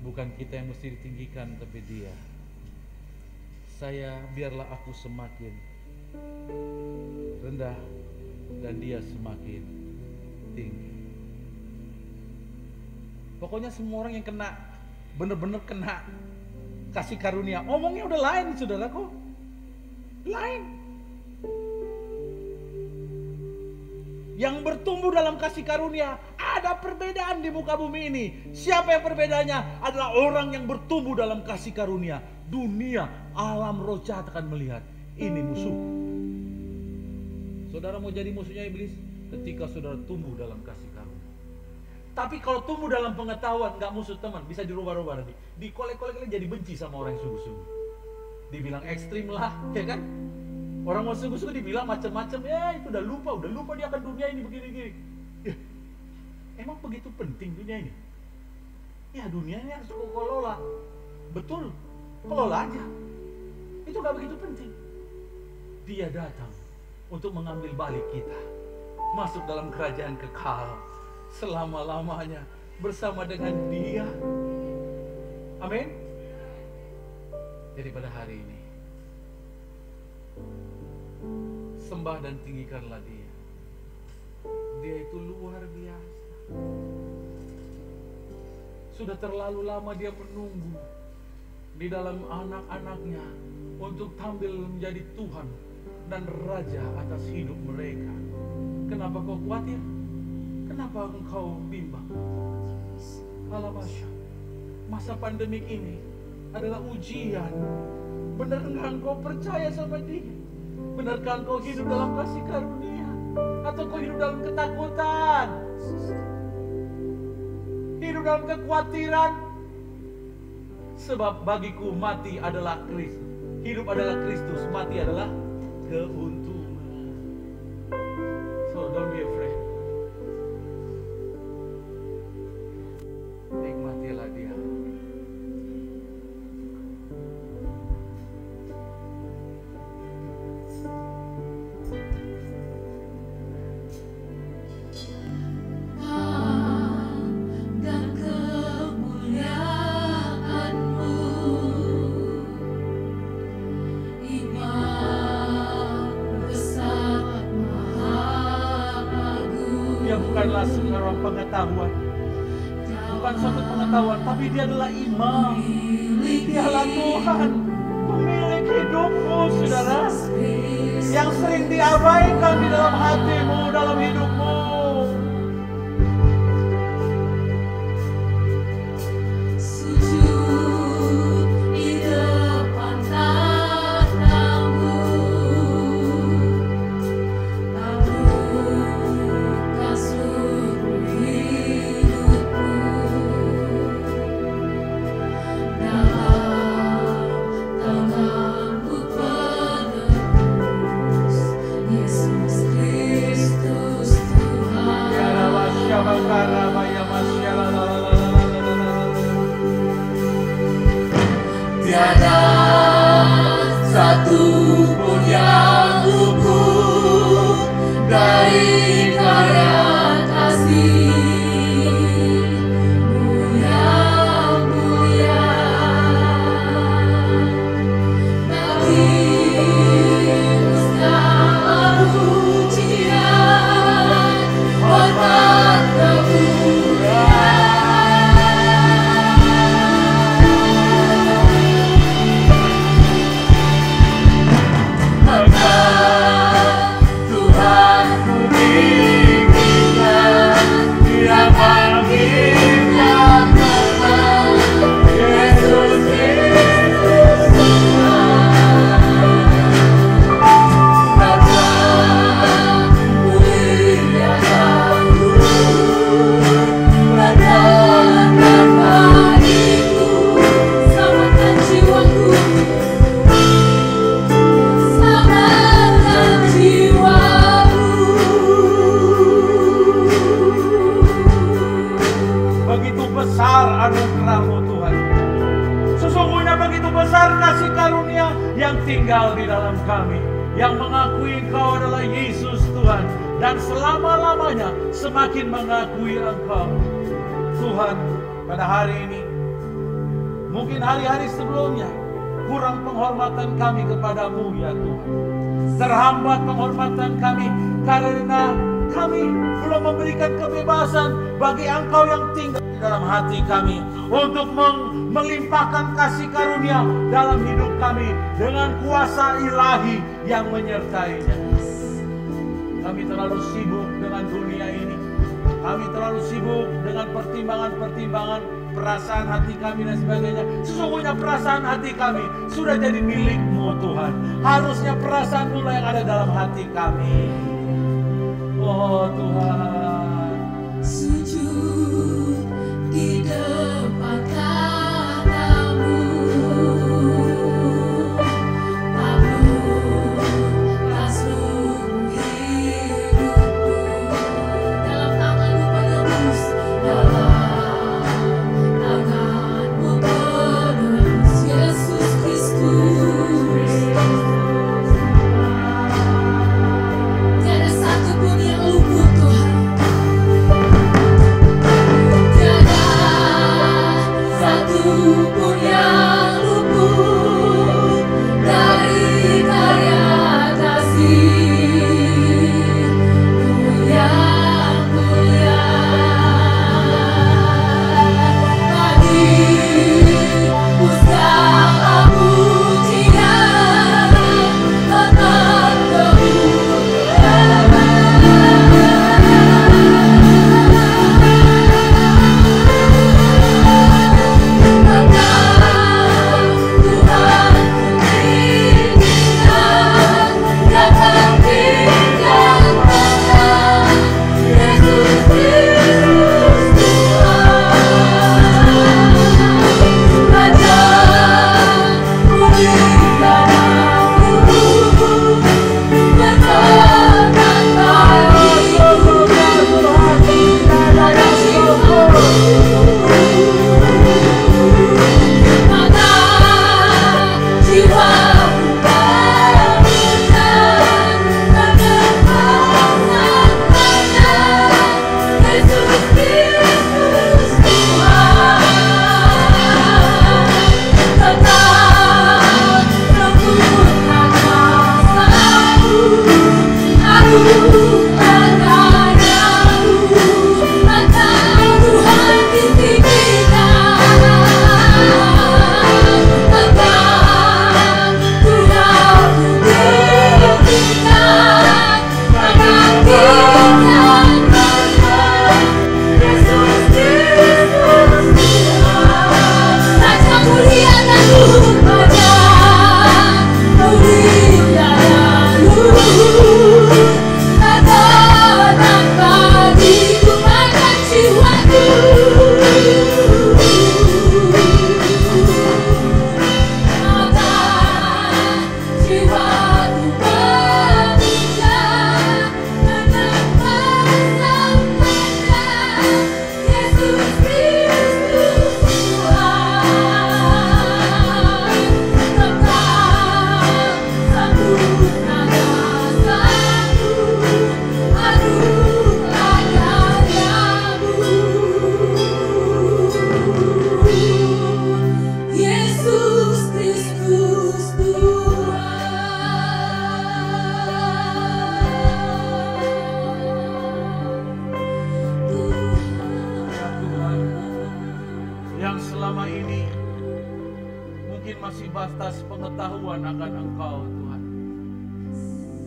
S1: Bukan kita yang mesti ditinggikan, tapi Dia. Biarlah aku semakin rendah dan Dia semakin tinggi. Pokoknya semua orang yang kena, benar-benar kena kasih karunia, omongnya udah lain, saudaraku. Lain. Yang bertumbuh dalam kasih karunia, ada perbedaan di muka bumi ini. Siapa yang perbedaannya? Adalah orang yang bertumbuh dalam kasih karunia. Dunia, alam roh jahat akan melihat, ini musuh. Saudara mau jadi musuhnya iblis ketika saudara tumbuh dalam kasih karunia. Tapi kalau tumbuh dalam pengetahuan, nggak musuh teman, bisa dirubah-rubah nanti. Dikolek-kolek jadi benci sama orang yang sungguh-sungguh. Dibilang ekstrim lah, ya kan? Orang mau sungguh-sungguh dibilang macam-macam, ya itu udah lupa dia akan dunia ini begini-gini. Ya, emang begitu penting dunia ini? Ya dunia ini harus kau kelola. Betul, kelola aja. Itu nggak begitu penting. Dia datang untuk mengambil balik kita, masuk dalam kerajaan kekal selama-lamanya bersama dengan Dia. Amin. Jadi pada hari ini sembah dan tinggikanlah Dia. Dia itu luar biasa. Sudah terlalu lama Dia menunggu di dalam anak-anaknya untuk tampil menjadi Tuhan dan Raja atas hidup mereka. Kenapa kau khawatir? Kenapa engkau bimbang? Alamasya, masa pandemik ini adalah ujian. Benarkah engkau percaya sama Dia? Benarkah engkau hidup dalam kasih karunia? Atau kau hidup dalam ketakutan? Hidup dalam kekhawatiran? Sebab bagiku mati adalah Kristus. Hidup adalah Kristus, mati adalah keuntungan. So don't be afraid. Nikmatilah Dia.
S2: Dan kemuliaan-Mu, iman besar maha agung.
S1: Dia bukanlah sebuah pengetahuan, bukan suatu pengetahuan, tapi Dia adalah imam. Dialah Tuhan, pemilik hidupmu, saudara, yang sering diabaikan di dalam hatimu, dalam hidupmu.
S2: Sujud di depan tatamu, taburkan seluruh hidupku dalam tangan-Mu penerus, Yesus Kristus Tuhan.
S1: Ya Rabbi, Syabakara, Maya, Masyalalala.
S2: Tiada satu pun yang luput dari karya kasih-Mu yang mulia. Bagi segala pujian, hormat, kemuliaan. Tuhan ku tinggikan, Dia panggilkan nama Yesus Kristus Tuhan. Datang mulia Aku, datang padaku, selamatkan jiwaku. Selamatkan jiwaku.
S1: Begitu besar anugerah-Mu, Tuhan. Sesungguhnya begitu besar kasih karunia yang tinggal di dalam kami, yang mengakui Engkau adalah Yesus Tuhan, dan selama-lamanya semakin mengakui Engkau. Tuhan, pada hari ini, mungkin hari-hari sebelumnya, kurang penghormatan kami kepadamu ya Tuhan. Terhambat penghormatan kami karena kami belum memberikan kebebasan bagi Engkau yang tinggal di dalam hati kami untuk melimpahkan kasih karunia dalam hidup kami dengan kuasa ilahi yang menyertainya. Kami terlalu sibuk dengan dunia ini. Kami terlalu sibuk dengan pertimbangan-pertimbangan perasaan hati kami dan sebagainya. Sesungguhnya perasaan hati kami sudah jadi milik-Mu Tuhan. Harusnya perasaan pula yang ada dalam hati kami. Oh Tuhan,
S2: Sujud di depan tatamu, taburkan seluruh hidupku dalam tangan-Mu penebus, dalam tangan-Mu penebus, Yesus Kristus. Tiada satu pun yang luput Tuhan.
S1: sebatas pengetahuan akan Engkau Tuhan.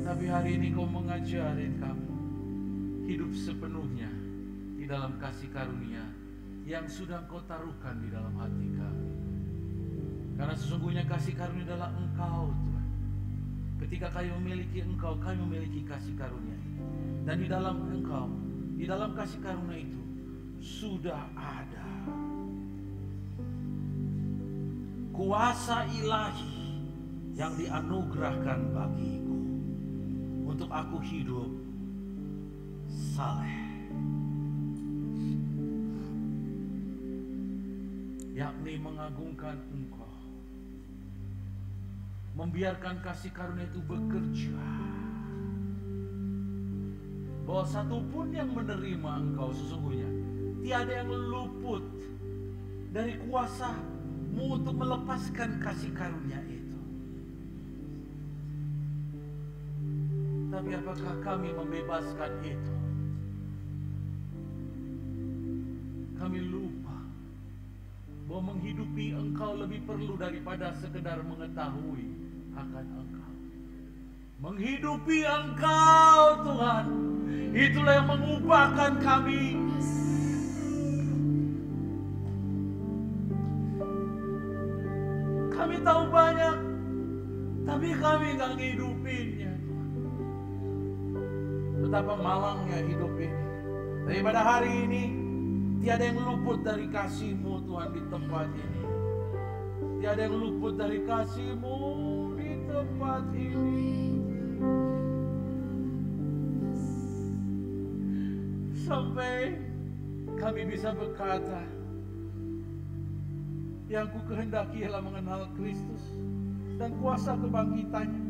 S1: Tapi hari ini Kau mengajarin kami hidup sepenuhnya di dalam kasih karunia yang sudah Engkau taruhkan di dalam hati kami. Karena sesungguhnya kasih karunia adalah Engkau Tuhan. Ketika kami memiliki Engkau, kami memiliki kasih karunia. Dan di dalam Engkau, di dalam kasih karunia itu sudah ada kuasa ilahi yang dianugerahkan bagiku untuk aku hidup saleh, yakni mengagungkan Engkau, membiarkan kasih karunia itu bekerja, bahwa satupun yang menerima Engkau sesungguhnya tiada yang luput dari kuasa-Mu untuk melepaskan kasih karunia itu. Tapi apakah kami membebaskan itu? Kami lupa bahwa menghidupi Engkau lebih perlu daripada sekedar mengetahui akan Engkau. Menghidupi Engkau Tuhan, itulah yang mengubahkan kami. Kami tahu banyak, tapi kami gak ngehidupinnya. Betapa malangnya hidup ini. Daripada hari ini, tiada yang luput dari kasih-Mu Tuhan di tempat ini. Tiada yang luput dari kasih-Mu di tempat ini. Sampai kami bisa berkata, yang ku kehendaki ialah mengenal Kristus dan kuasa kebangkitannya,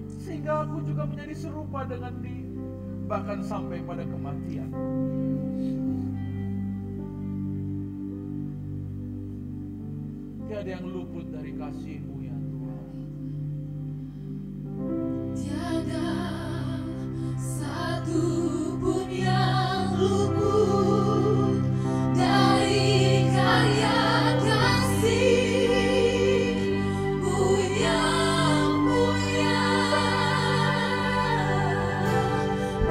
S1: sehingga aku juga menjadi serupa dengan Dia, bahkan sampai pada kematian. Tiada yang luput dari kasih-Mu ya Tuhan.
S2: Tiada satu pun yang luput dari karya kasih-Mu yang mulia.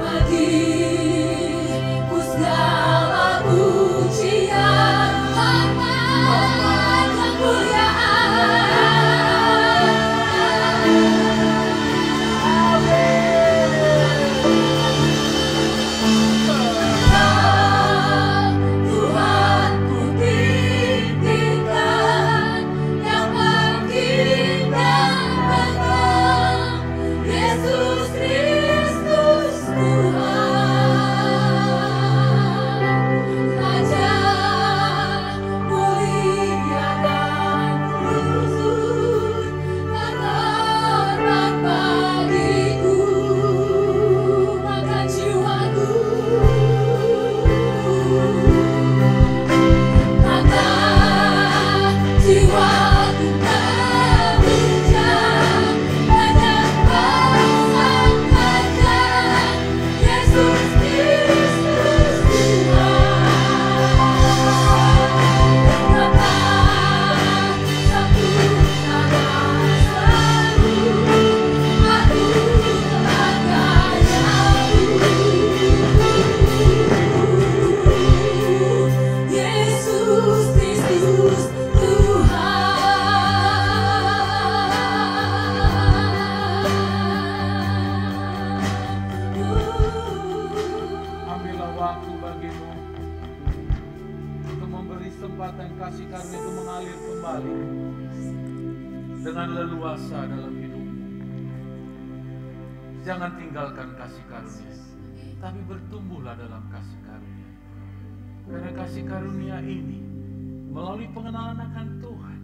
S2: Bagiku segala pujian, hormat,
S1: Jangan tinggalkan kasih karunia, tapi bertumbuhlah dalam kasih karunia. Karena kasih karunia ini, melalui pengenalan akan Tuhan,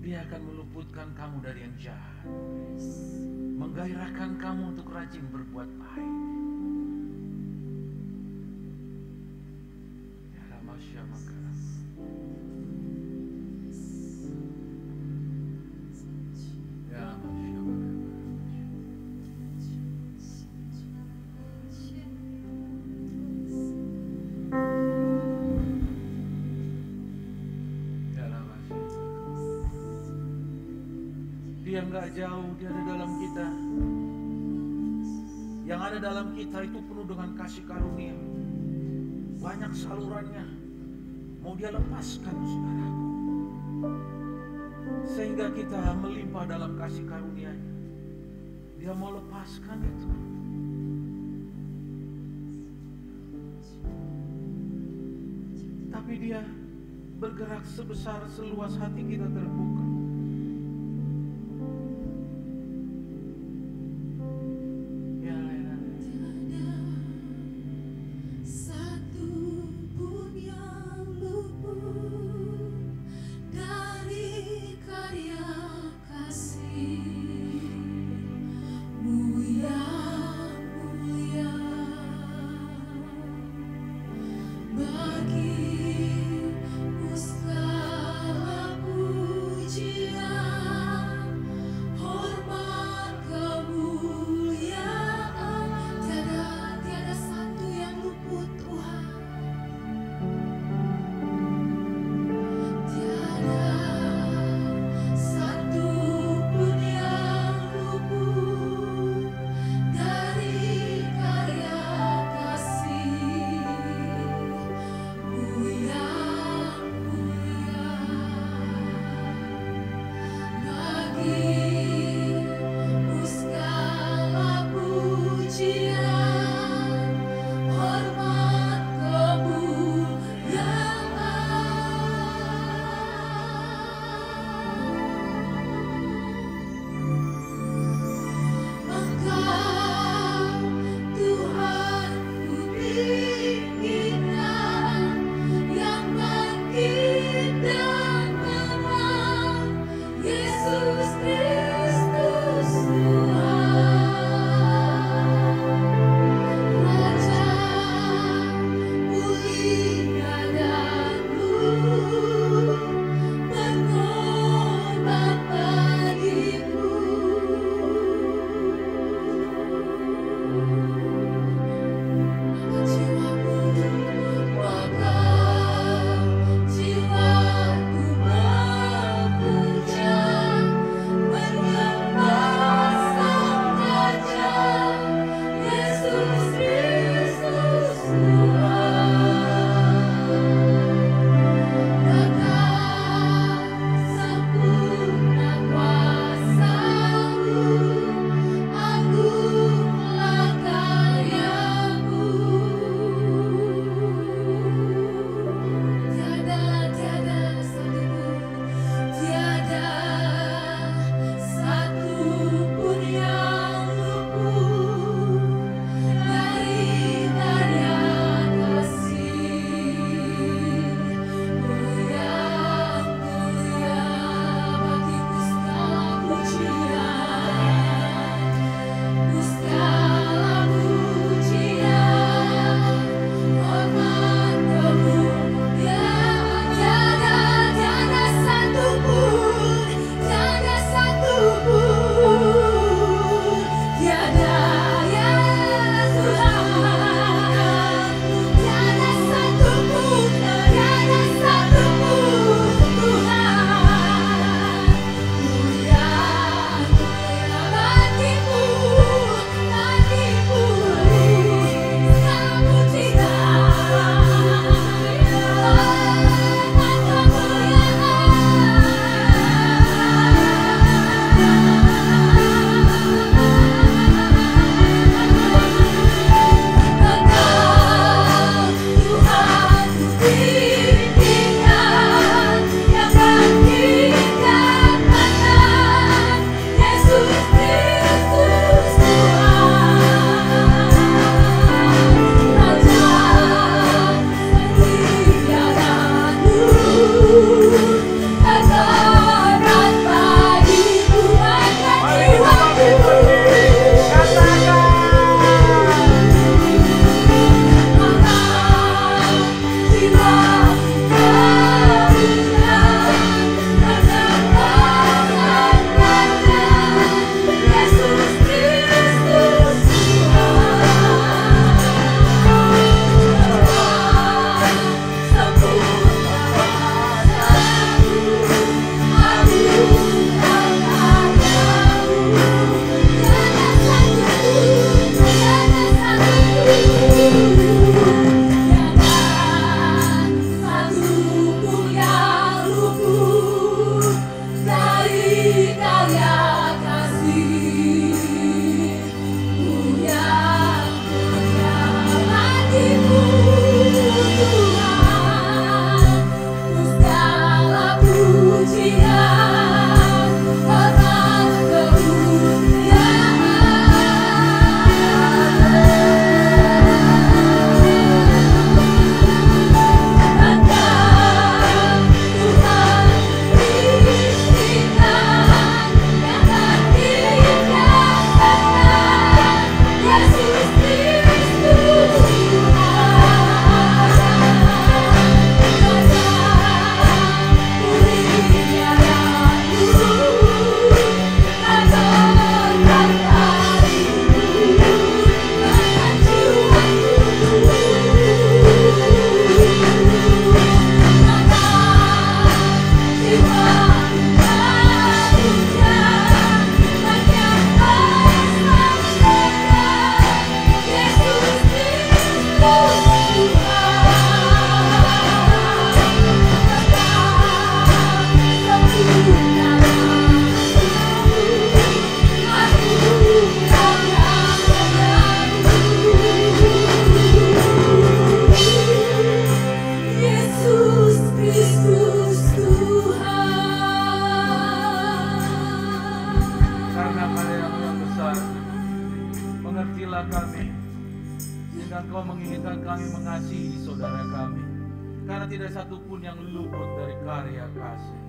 S1: Dia akan meluputkan kamu dari yang jahat, menggairahkan kamu untuk rajin berbuat baik. Ya Ramasya Makaram. Ya Ramasya Makaram. Dia nggak jauh, dia ada dalam kita. Yang ada dalam kita itu penuh dengan kasih karunia. Banyak salurannya. Mau dia lepaskan, saudaraku. Sehingga kita melimpah dalam kasih karunia-Nya. Dia mau lepaskan itu. Tapi dia bergerak sebesar seluas hati kita terbuka.
S2: Bagi segala puji
S1: karena karya-Mu yang besar. Mengertilah kami, sehingga Engkau menginginkan kami mengasihi saudara kami. Karena tidak satupun yang luput dari karya kasih.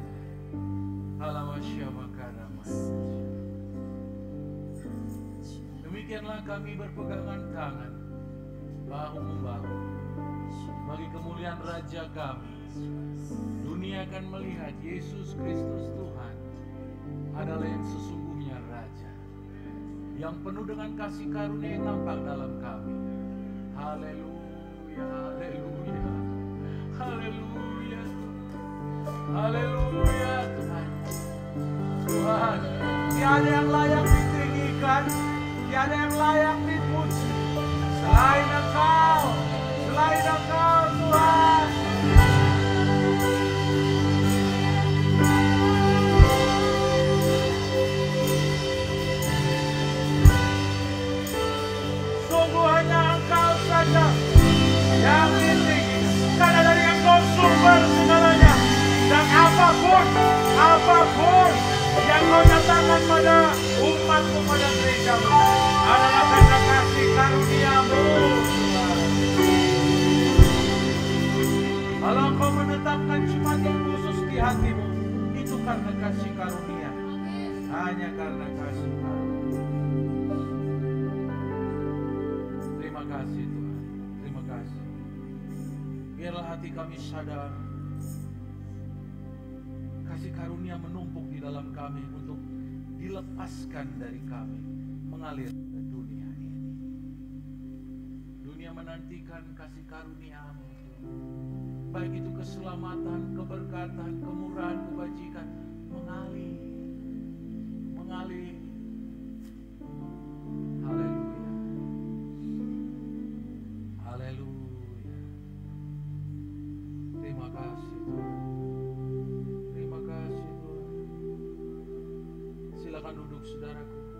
S1: Demikianlah kami berpegangan tangan, bahu-membahu, bagi kemuliaan Raja kami. Dunia akan melihat Yesus Kristus Tuhan adalah yang sesungguhnya Raja, yang penuh dengan kasih karunia yang nampak dalam kami. Haleluya, haleluya, haleluya, haleluya Tuhan. Tuhan, tiada yang layak ditinggikan, tiada yang layak dipuji selain Engkau, selain Engkau Tuhan. Sungguh hanya Engkau saja yang ditinggikan, karena dari Engkau sumber segalanya. Dan apapun yang Kau nyatakan pada umat-Mu, pada gereja-Mu, adalah karena kasih karunia-Mu. Kalau Kau menetapkan jemaat yang khusus di hati-Mu, itu karena kasih karunia. Hanya karena kasih karunia. Terima kasih Tuhan, terima kasih. Biarlah hati kami sadar, kasih karunia menumpuk di dalam kami untuk dilepaskan dari kami, mengalir ke dunia ini. Dunia menantikan kasih karunia-Mu, baik itu keselamatan, keberkatan, kemurahan, kebajikan, mengalir. Haleluya, haleluya. Terima kasih Tuhan. Terima kasih Tuhan. Silakan duduk saudaraku.